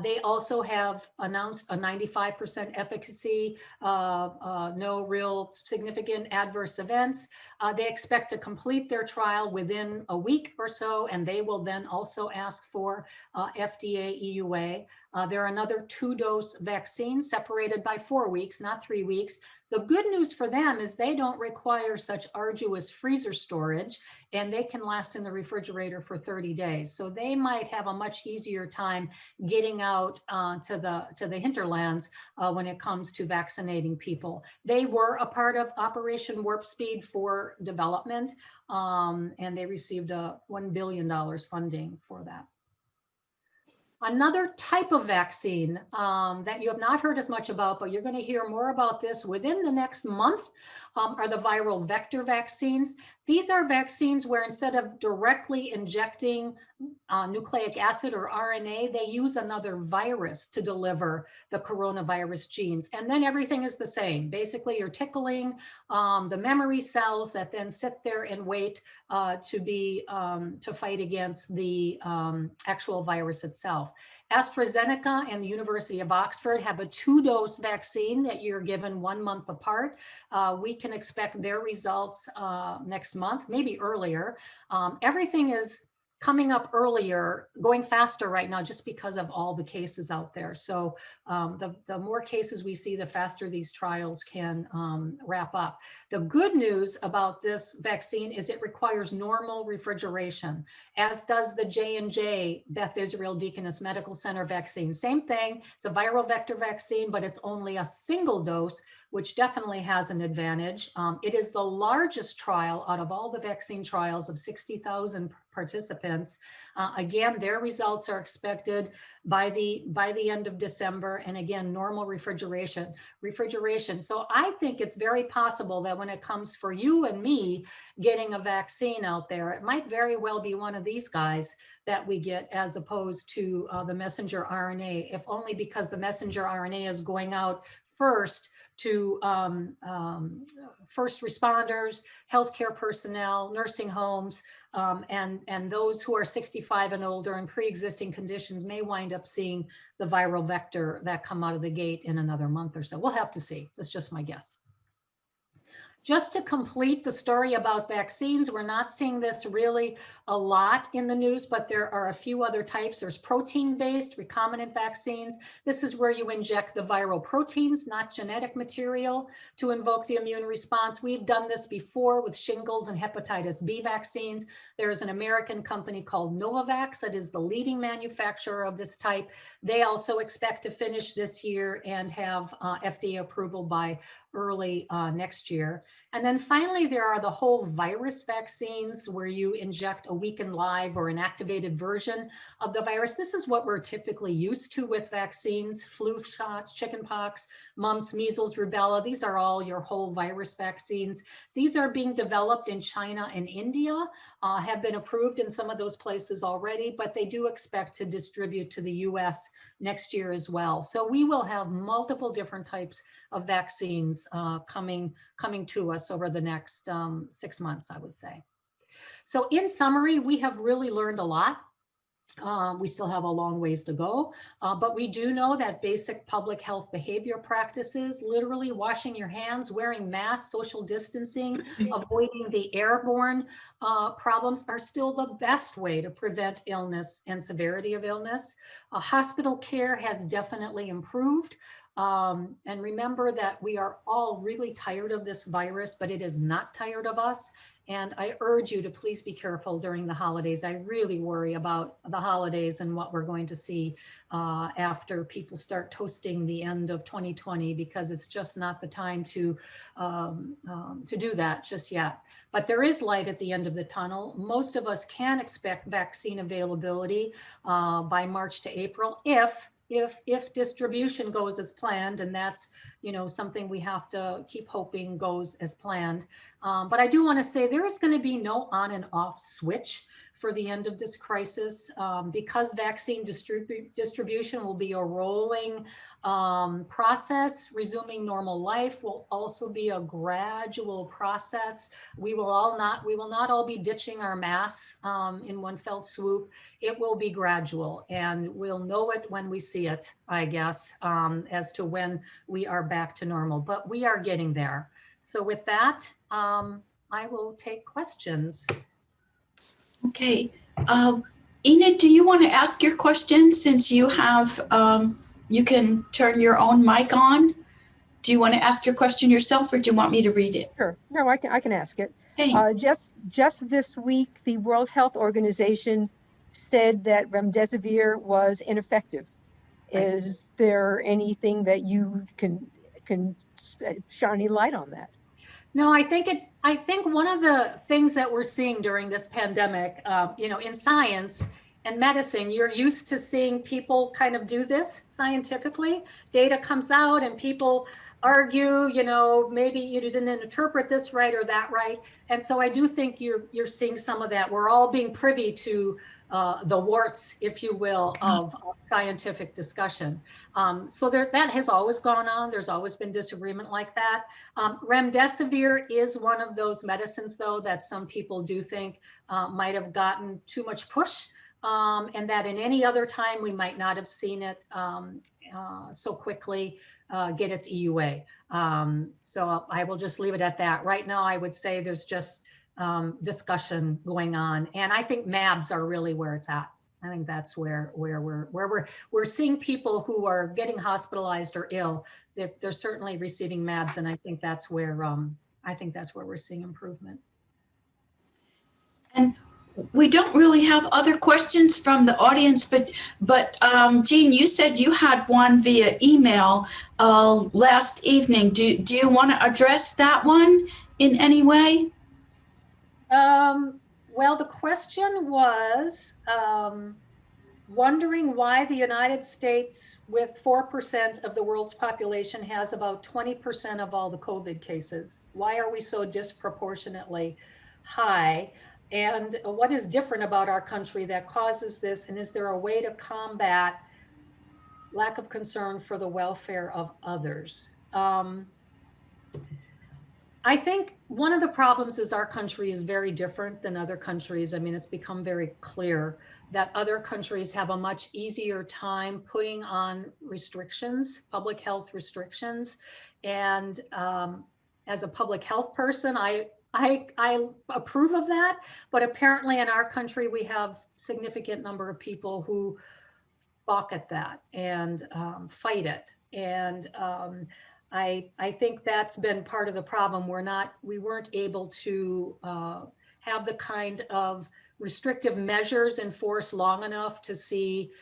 They also have announced a 95% efficacy, no real significant adverse events. They expect to complete their trial within a week or so, and they will then also ask for FDA EUA. There are another 2-dose vaccines separated by 4 weeks, not 3 weeks. The good news for them is they don't require such arduous freezer storage, and they can last in the refrigerator for 30 days. So they might have a much easier time getting out to the hinterlands when it comes to vaccinating people. They were a part of Operation Warp Speed for development, and they received a $1 billion funding for that. Another type of vaccine that you have not heard as much about, but you're going to hear more about this within the next month, are the viral vector vaccines. These are vaccines where instead of directly injecting nucleic acid or RNA, they use another virus to deliver the coronavirus genes. And then everything is the same. Basically, you're tickling the memory cells that then sit there and wait to fight against the actual virus itself. AstraZeneca and the University of Oxford have a 2-dose vaccine that you're given 1 month apart. We can expect their results next month, maybe earlier. Everything is coming up earlier, going faster right now just because of all the cases out there. So the more cases we see, the faster these trials can wrap up. The good news about this vaccine is it requires normal refrigeration, as does the J&J Beth Israel Deaconess Medical Center vaccine. Same thing, it's a viral vector vaccine, but it's only a single dose, which definitely has an advantage. It is the largest trial out of all the vaccine trials of 60,000 participants. Again, their results are expected by the end of December. And again, normal refrigeration. So I think it's very possible that when it comes for you and me getting a vaccine out there, it might very well be one of these guys that we get as opposed to the messenger RNA, if only because the messenger RNA is going out first to first responders, healthcare personnel, nursing homes, and those who are 65 and older and pre-existing conditions may wind up seeing the viral vector that come out of the gate in another month or so. We'll have to see. That's just my guess. Just to complete the story about vaccines, we're not seeing this really a lot in the news, but there are a few other types. There's protein-based recombinant vaccines. This is where you inject the viral proteins, not genetic material, to invoke the immune response. We've done this before with shingles and hepatitis B vaccines. There's an American company called Novavax that is the leading manufacturer of this type. They also expect to finish this year and have FDA approval by early next year. And then finally, there are the whole virus vaccines where you inject a weakened live or inactivated version of the virus. This is what we're typically used to with vaccines: flu shots, chickenpox, mumps, measles, rubella. These are all your whole virus vaccines. These are being developed in China and India, have been approved in some of those places already, but they do expect to distribute to the US next year as well. So we will have multiple different types of vaccines coming to us over the next 6 months, I would say. So in summary, we have really learned a lot. We still have a long ways to go, but we do know that basic public health behavior practices, literally washing your hands, wearing masks, social distancing, avoiding the airborne problems, are still the best way to prevent illness and severity of illness. Hospital care has definitely improved. And remember that we are all really tired of this virus, but it is not tired of us. And I urge you to please be careful during the holidays. I really worry about the holidays and what we're going to see after people start toasting the end of 2020, because it's just not the time to do that just yet. But there is light at the end of the tunnel. Most of us can expect vaccine availability by March to April if distribution goes as planned, and that's something we have to keep hoping goes as planned. But I do want to say there is going to be no on and off switch for the end of this crisis. Because vaccine distribution will be a rolling process, resuming normal life will also be a gradual process. We will not all be ditching our masks in one fell swoop. It will be gradual, and we'll know it when we see it, I guess, as to when we are back to normal, but we are getting there. So with that, I will take questions. Okay. Enid, do you want to ask your question since you have, you can turn your own mic on? Do you want to ask your question yourself or do you want me to read it? Sure. No, I can ask it. Thanks. Just this week, the World Health Organization said that remdesivir was ineffective. Right. Is there anything that you can shine any light on that? No, I think one of the things that we're seeing during this pandemic, in science and medicine, you're used to seeing people kind of do this scientifically. Data comes out and people argue, maybe you didn't interpret this right or that right. And so I do think you're seeing some of that. We're all being privy to the warts, if you will, of scientific discussion. So that has always gone on. There's always been disagreement like that. Remdesivir is one of those medicines, though, that some people do think might have gotten too much push, and that in any other time we might not have seen it so quickly get its EUA. So I will just leave it at that. Right now, I would say there's just discussion going on, and I think MABs are really where it's at. I think that's where we're seeing people who are getting hospitalized or ill. They're certainly receiving MABs, and I think that's where we're seeing improvement. And we don't really have other questions from the audience, but Jean, you said you had one via email last evening. Do you want to address that one in any way? Well, the question was wondering why the United States, with 4% of the world's population, has about 20% of all the COVID cases. Why are we so disproportionately high? And what is different about our country that causes this? And is there a way to combat lack of concern for the welfare of others? I think one of the problems is our country is very different than other countries. I mean, it's become very clear that other countries have a much easier time putting on restrictions, public health restrictions. And as a public health person, I approve of that, but apparently in our country, we have significant number of people who balk at that and fight it. And I think that's been part of the problem. We weren't able to have the kind of restrictive measures enforced long enough to see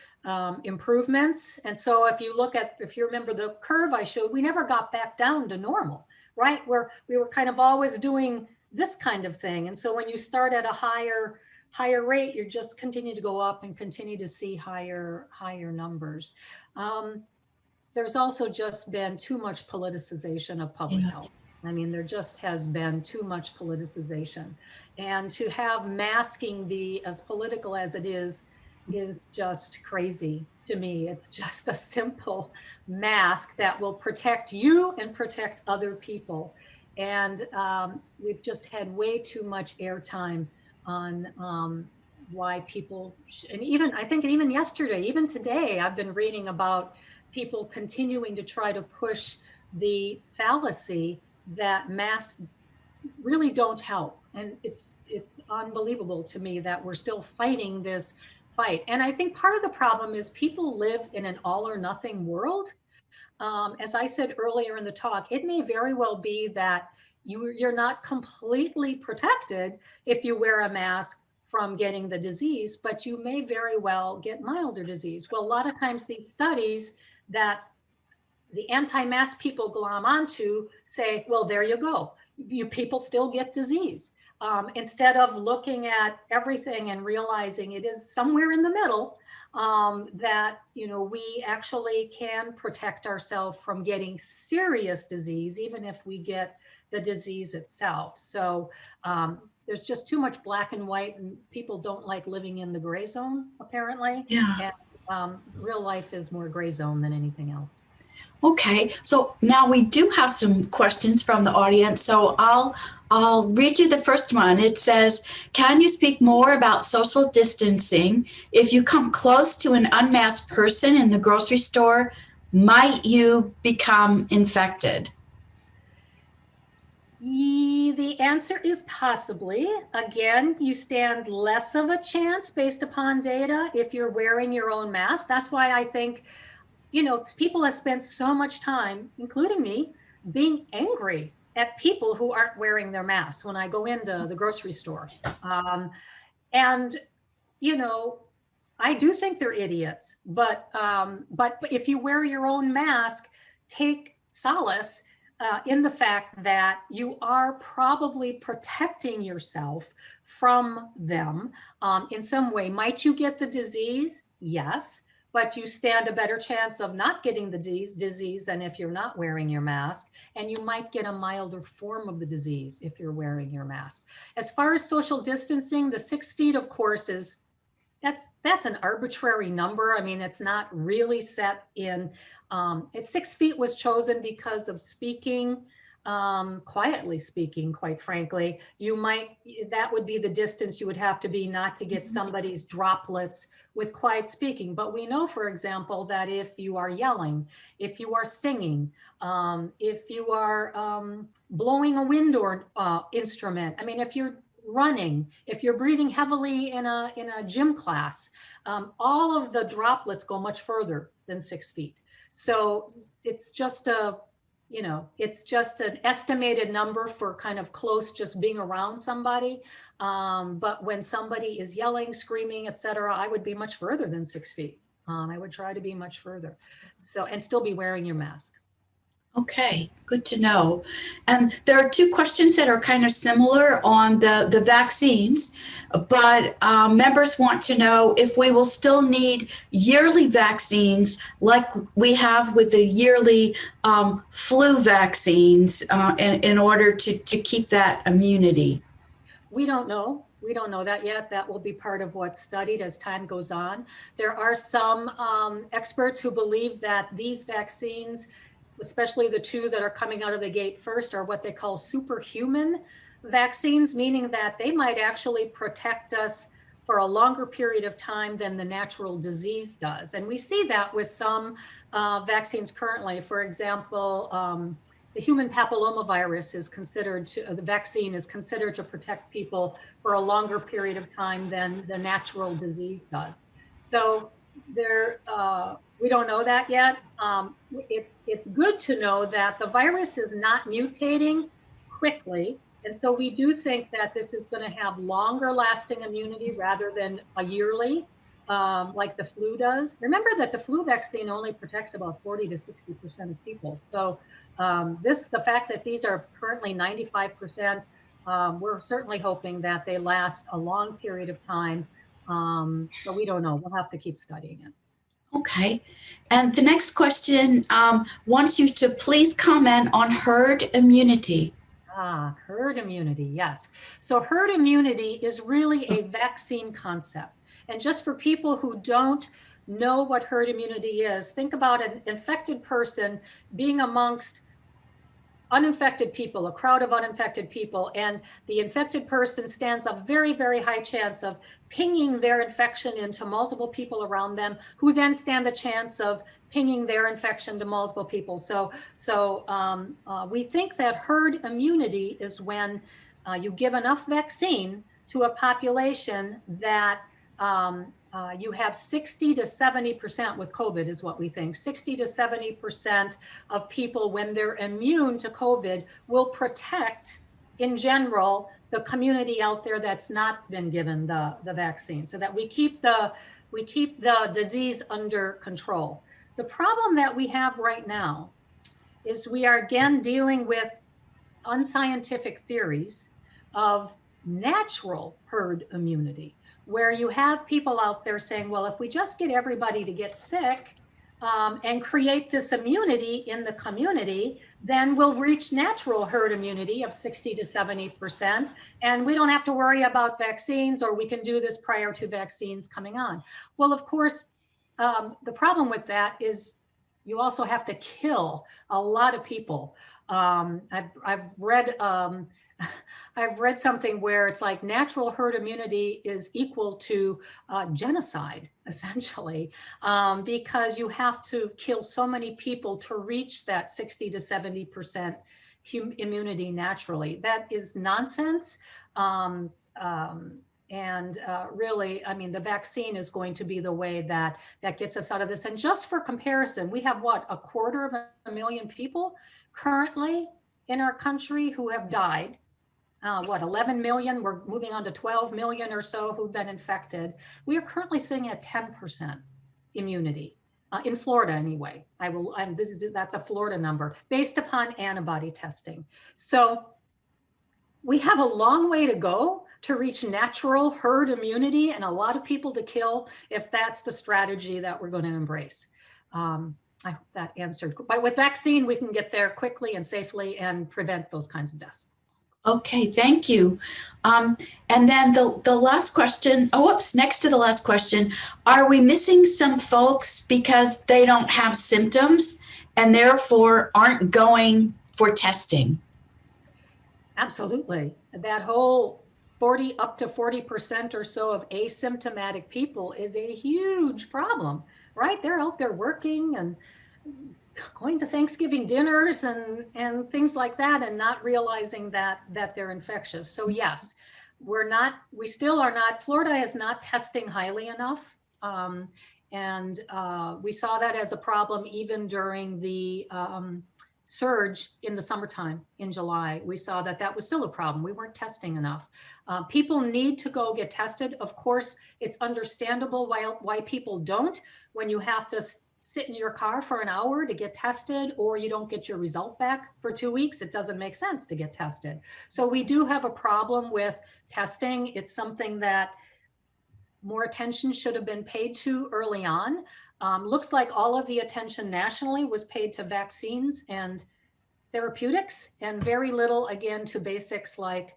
improvements. And so if you remember the curve I showed, we never got back down to normal, right? Where we were kind of always doing this kind of thing. And so when you start at a higher rate, you just continue to go up and continue to see higher numbers. There's also just been too much politicization of public health. I mean, there just has been too much politicization. And to have masking be as political as it is just crazy to me. It's just a simple mask that will protect you and protect other people. And we've just had way too much airtime on why people, and even yesterday, even today, I've been reading about people continuing to try to push the fallacy that masks really don't help. And it's unbelievable to me that we're still fighting this fight. And I think part of the problem is people live in an all or nothing world. As I said earlier in the talk, it may very well be that you're not completely protected if you wear a mask from getting the disease, but you may very well get milder disease. Well, a lot of times these studies that the anti-mask people glom onto say, well, there you go. You people still get disease. Instead of looking at everything and realizing it is somewhere in the middle, that we actually can protect ourselves from getting serious disease, even if we get the disease itself. So there's just too much black and white, and people don't like living in the gray zone, apparently. Yeah. And real life is more gray zone than anything else. Okay, so now we do have some questions from the audience. So I'll read you the first one. It says, can you speak more about social distancing? If you come close to an unmasked person in the grocery store, might you become infected? The answer is possibly. Again, you stand less of a chance based upon data if you're wearing your own mask. That's why I think, you know, people have spent so much time, including me, being angry at people who aren't wearing their masks when I go into the grocery store. And, you know, I do think they're idiots, but if you wear your own mask, take solace in the fact that you are probably protecting yourself from them in some way. Might you get the disease? Yes, but you stand a better chance of not getting the disease than if you're not wearing your mask, and you might get a milder form of the disease if you're wearing your mask. As far as social distancing, the 6 feet, of course, is that's an arbitrary number. I mean, it's not really set in. 6 feet was chosen because of speaking, quietly speaking, quite frankly. That would be the distance you would have to be not to get somebody's droplets with quiet speaking. But we know, for example, that if you are yelling, if you are singing, if you are blowing a wind or instrument, I mean, if you're running, if you're breathing heavily in a gym class, all of the droplets go much further than 6 feet. So it's just it's just an estimated number for kind of close, just being around somebody. But when somebody is yelling, screaming, etc., I would be much further than 6 feet. I would try to be much further. So, and still be wearing your mask. Okay, good to know. And there are two questions that are kind of similar on the vaccines, but members want to know if we will still need yearly vaccines like we have with the yearly flu vaccines in order to keep that immunity. We don't know. We don't know that yet. That will be part of what's studied as time goes on. There are some experts who believe that these vaccines, especially the two that are coming out of the gate first, are what they call superhuman vaccines, meaning that they might actually protect us for a longer period of time than the natural disease does. And we see that with some vaccines currently. For example, the human papillomavirus is considered to, the vaccine is considered to protect people for a longer period of time than the natural disease does. So we don't know that yet. It's good to know that the virus is not mutating quickly. And so we do think that this is going to have longer lasting immunity rather than a yearly, like the flu does. Remember that the flu vaccine only protects about 40 to 60% of people. So the fact that these are currently 95%, we're certainly hoping that they last a long period of time. But we don't know. We'll have to keep studying it. Okay. And the next question wants you to please comment on herd immunity. Herd immunity, yes. So herd immunity is really a vaccine concept. And just for people who don't know what herd immunity is, think about an infected person being amongst uninfected people, a crowd of uninfected people, and the infected person stands a very, very high chance of pinging their infection into multiple people around them, who then stand the chance of pinging their infection to multiple people. So we think that herd immunity is when you give enough vaccine to a population that you have 60 to 70% with COVID is what we think. 60 to 70% of people, when they're immune to COVID, will protect, in general, the community out there that's not been given the vaccine, so that we keep the disease under control. The problem that we have right now is we are again dealing with unscientific theories of natural herd immunity, where you have people out there saying, well, if we just get everybody to get sick, and create this immunity in the community, then we'll reach natural herd immunity of 60 to 70%. And we don't have to worry about vaccines, or we can do this prior to vaccines coming on. Well, of course, the problem with that is you also have to kill a lot of people. I've read something where it's like natural herd immunity is equal to genocide, essentially, because you have to kill so many people to reach that 60 to 70% immunity naturally. That is nonsense. Really, I mean, the vaccine is going to be the way that gets us out of this. And just for comparison, we have what, 250,000 people currently in our country who have died. 11 million, we're moving on to 12 million or so who've been infected. We are currently sitting at 10% immunity in Florida anyway. That's a Florida number based upon antibody testing. So we have a long way to go to reach natural herd immunity and a lot of people to kill if that's the strategy that we're going to embrace. I hope that answered. But with vaccine, we can get there quickly and safely and prevent those kinds of deaths. Okay, thank you. And then the last question, next to the last question, are we missing some folks because they don't have symptoms and therefore aren't going for testing? Absolutely. That whole up to 40% or so of asymptomatic people is a huge problem, right? They're out there working and going to Thanksgiving dinners and things like that, and not realizing that they're infectious. So yes, we still are not, Florida is not testing highly enough. We saw that as a problem even during the surge in the summertime in July. We saw that was still a problem. We weren't testing enough. People need to go get tested. Of course, it's understandable why people don't when you have to sit in your car for an hour to get tested, or you don't get your result back for 2 weeks. It doesn't make sense to get tested. So we do have a problem with testing. It's something that more attention should have been paid to early on. Looks like all of the attention nationally was paid to vaccines and therapeutics, and very little, again, to basics like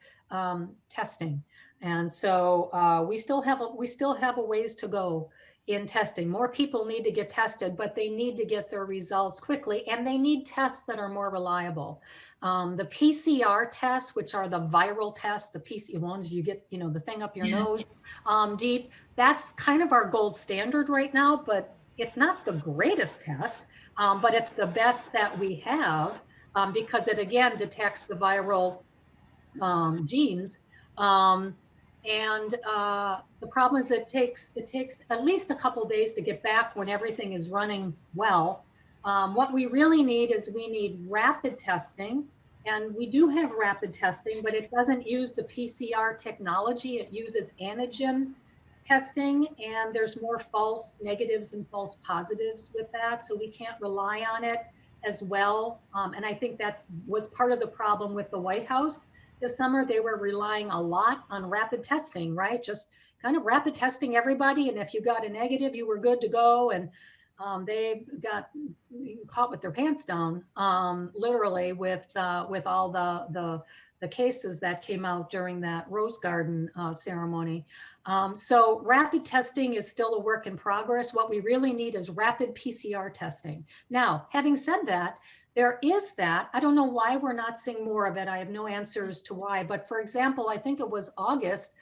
testing. And so we still have a ways to go in testing. More people need to get tested, but they need to get their results quickly, and they need tests that are more reliable. The PCR tests, which are the viral tests, the PC ones you get, the thing up your nose deep, that's kind of our gold standard right now, but it's not the greatest test, but it's the best that we have because it, again, detects the viral genes. The problem is it takes at least a couple days to get back when everything is running well. What we really need is rapid testing, and we do have rapid testing, but it doesn't use the PCR technology. It uses antigen testing, and there's more false negatives and false positives with that. So we can't rely on it as well. And I think was part of the problem with the White House this summer. They were relying a lot on rapid testing, right? Just kind of rapid testing everybody. And if you got a negative, you were good to go. And they got caught with their pants down, literally, with all the cases that came out during that Rose Garden ceremony. So rapid testing is still a work in progress. What we really need is rapid PCR testing. Now, having said that, there is that. I don't know why we're not seeing more of it. I have no answers to why. But for example, I think it was August,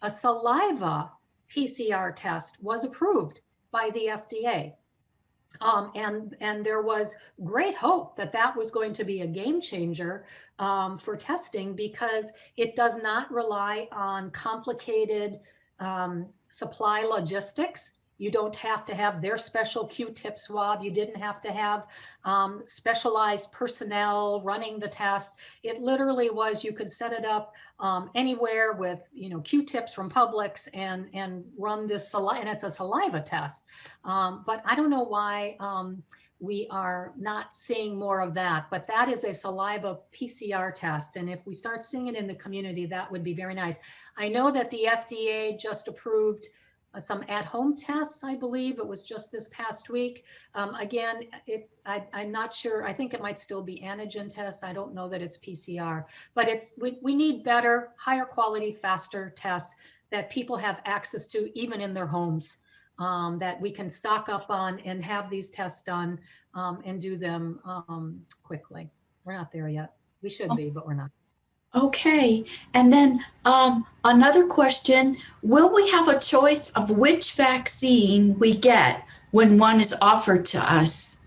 a saliva PCR test was approved by the FDA. And there was great hope that was going to be a game changer for testing, because it does not rely on complicated supply logistics. You don't have to have their special Q-tip swab. You didn't have to have specialized personnel running the test. It literally was, you could set it up anywhere with Q-tips from Publix and run this saliva, and it's a saliva test. But I don't know why we are not seeing more of that, but that is a saliva PCR test. And if we start seeing it in the community, that would be very nice. I know that the FDA just approved some at-home tests, I believe. It was just this past week. Again, I'm not sure. I think it might still be antigen tests. I don't know that it's PCR, but we need better, higher quality, faster tests that people have access to even in their homes, that we can stock up on and have these tests done and do them quickly. We're not there yet. We should be, but we're not. Okay, and then another question, will we have a choice of which vaccine we get when one is offered to us?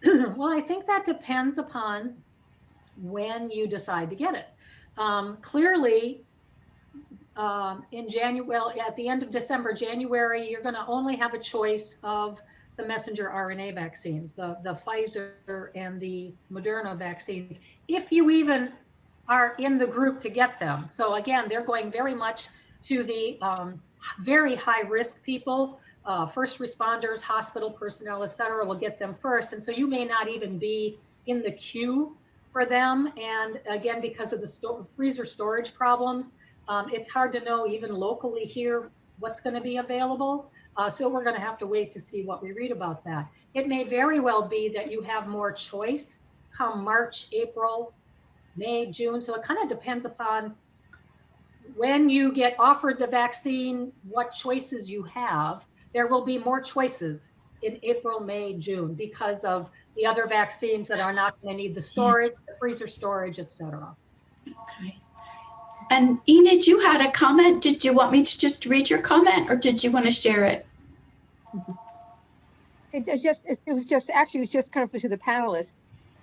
Well, I think that depends upon when you decide to get it. Clearly, in January, well, at the end of December, January, you're going to only have a choice of the messenger RNA vaccines, the Pfizer and the Moderna vaccines, if you even are in the group to get them. So again, they're going very much to the very high risk people, first responders, hospital personnel, et cetera, will get them first. And so you may not even be in the queue for them. And again, because of the freezer storage problems, it's hard to know even locally here what's going to be available. So we're going to have to wait to see what we read about that. It may very well be that you have more choice come March, April, May, June. So it kind of depends upon when you get offered the vaccine, what choices you have. There will be more choices in April, May, June because of the other vaccines that are not going to need the storage, the freezer storage, et cetera. Okay. And Enid, you had a comment. Did you want me to just read your comment or did you want to share it? It was just kind of to the panelists,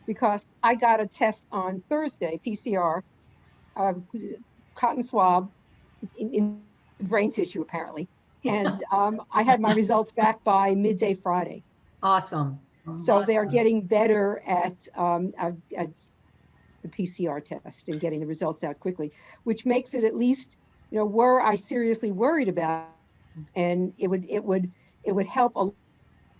because I got a test on Thursday, PCR, cotton swab in brain tissue apparently. And I had my results back by midday Friday. Awesome. So they are getting better at the PCR test and getting the results out quickly, which makes it, at least, were I seriously worried about, and it would help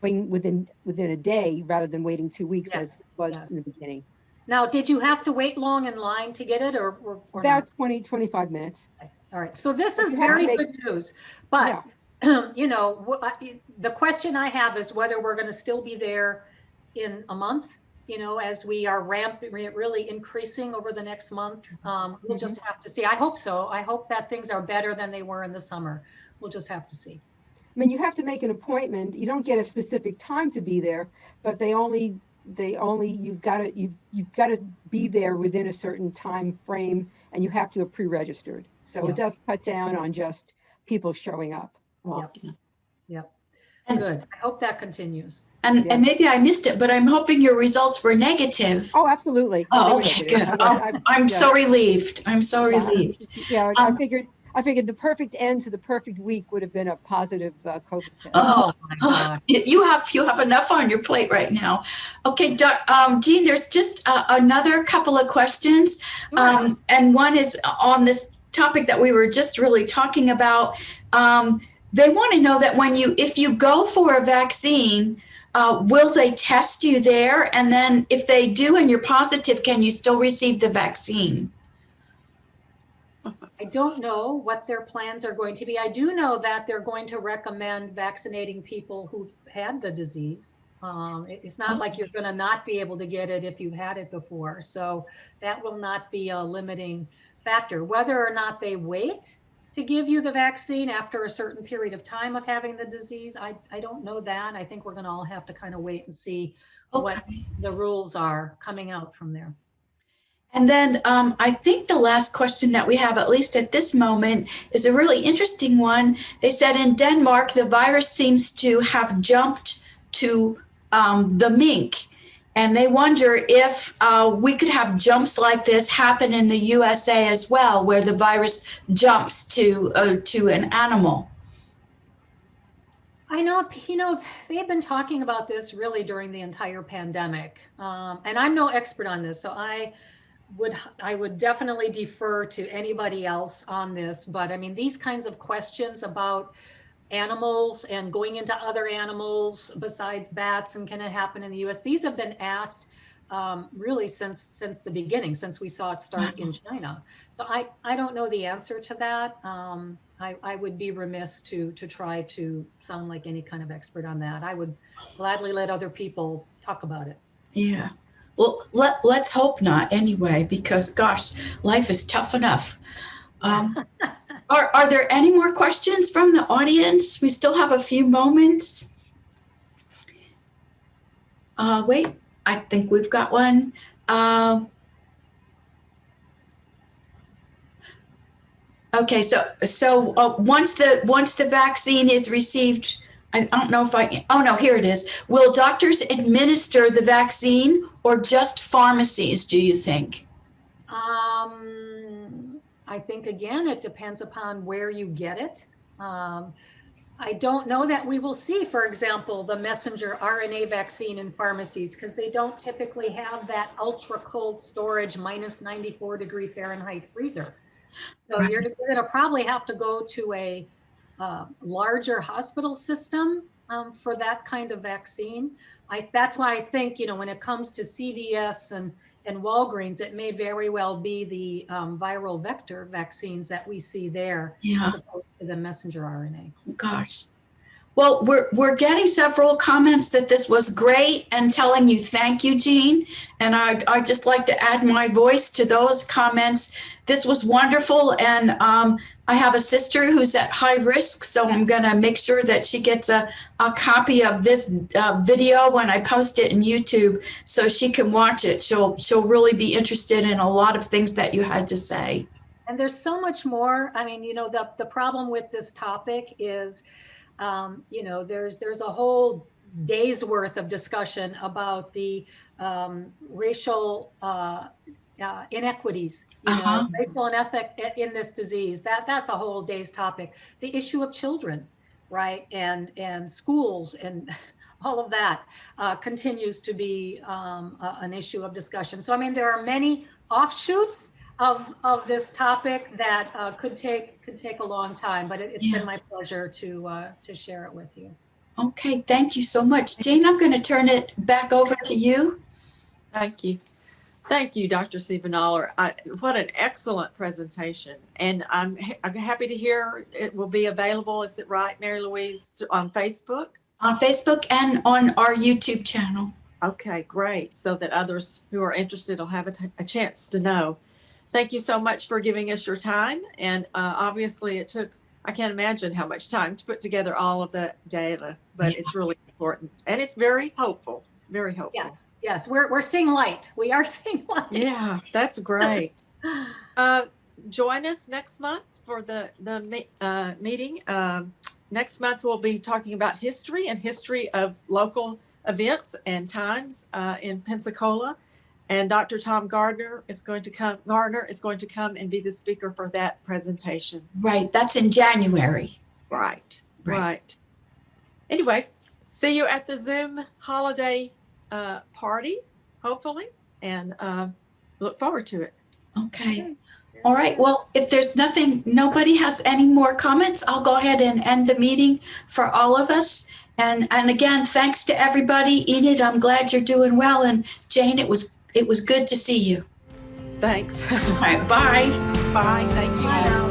within a day rather than waiting 2 weeks, Yes. as was in the beginning. Now, did you have to wait long in line to get it or About not? 25 minutes. All right. So this is very good news. But, the question I have is whether we're going to still be there in a month, as we are really increasing over the next month. We'll just have to see. I hope so. I hope that things are better than they were in the summer. We'll just have to see. I mean, you have to make an appointment. You don't get a specific time to be there, but you've got to be there within a certain time frame, and you have to have pre-registered. So it does cut down on just people showing up. Yep. And- Good. I hope that continues. And maybe I missed it, but I'm hoping your results were negative. Oh, absolutely. Oh, okay, good. I'm so relieved. I'm so relieved. Yeah, I figured the perfect end to the perfect week would have been a positive COVID test. Oh my God. You have enough on your plate right now. Okay, Jean, there's just another couple of questions. And one is on this topic that we were just really talking about. They want to know that if you go for a vaccine, will they test you there? And then if they do and you're positive, can you still receive the vaccine? I don't know what their plans are going to be. I do know that they're going to recommend vaccinating people who had the disease. It's not like you're going to not be able to get it if you've had it before. So that will not be a limiting factor. Whether or not they wait to give you the vaccine after a certain period of time of having the disease, I don't know that. I think we're going to all have to kind of wait and see what the rules are coming out from there. And then I think the last question that we have, at least at this moment, is a really interesting one. They said in Denmark, the virus seems to have jumped to the mink. And they wonder if we could have jumps like this happen in the USA as well, where the virus jumps to an animal. I know, they've been talking about this really during the entire pandemic. And I'm no expert on this, so I would definitely defer to anybody else on this. But I mean, these kinds of questions about animals and going into other animals besides bats, and can it happen in the US? These have been asked really since the beginning, since we saw it start in China. So I don't know the answer to that. I would be remiss to try to sound like any kind of expert on that. I would gladly let other people talk about it. Yeah. Well, let's hope not anyway, because gosh, life is tough enough. Are there any more questions from the audience? We still have a few moments. Wait, I think we've got one. Okay, so once the vaccine is received, I don't know if oh no, here it is. Will doctors administer the vaccine or just pharmacies, do you think? I think, again, it depends upon where you get it. I don't know that we will see, for example, the messenger RNA vaccine in pharmacies, because they don't typically have that ultra cold storage minus 94 degree Fahrenheit freezer. So you're going to probably have to go to a larger hospital system for that kind of vaccine. That's why I think, when it comes to CVS and Walgreens, it may very well be the viral vector vaccines that we see there, as opposed to the messenger RNA. Gosh. Well, we're getting several comments that this was great and telling you thank you, Jean. And I'd just like to add my voice to those comments. This was wonderful. And I have a sister who's at high risk, so I'm going to make sure that she gets a copy of this video when I post it in YouTube so she can watch it. She'll really be interested in a lot of things that you had to say. And there's so much more. I mean, the problem with this topic is, there's a whole day's worth of discussion about the racial inequities, racial and ethnic in this disease. That's a whole day's topic. The issue of children, right, and schools and all of that continues to be an issue of discussion. So I mean, there are many offshoots of this topic that could take a long time, but it's been my pleasure to share it with you. Okay, thank you so much. Jane, I'm going to turn it back over to you. Thank you. Thank you, Dr. Siebenaler. What an excellent presentation. And I'm happy to hear it will be available, is it right, Mary Louise, on Facebook? On Facebook and on our YouTube channel. Okay, great. So that others who are interested will have a chance to know. Thank you so much for giving us your time. And obviously it took, I can't imagine how much time to put together all of the data, but it's really important. And it's very hopeful, very hopeful. Yes, we're seeing light. We are seeing light. Yeah, that's great. Join us next month for the meeting. Next month, we'll be talking about history of local events and times in Pensacola. And Dr. Tom Gardner is going to come and be the speaker for that presentation. Right, that's in January. Right. Anyway, see you at the Zoom holiday party, hopefully, and look forward to it. Okay. All right. Well, if there's nobody has any more comments, I'll go ahead and end the meeting for all of us. And again, thanks to everybody. Enid, I'm glad you're doing well. And Jane, it was good to see you. Thanks. All right. Bye. Bye. Thank you. Bye now.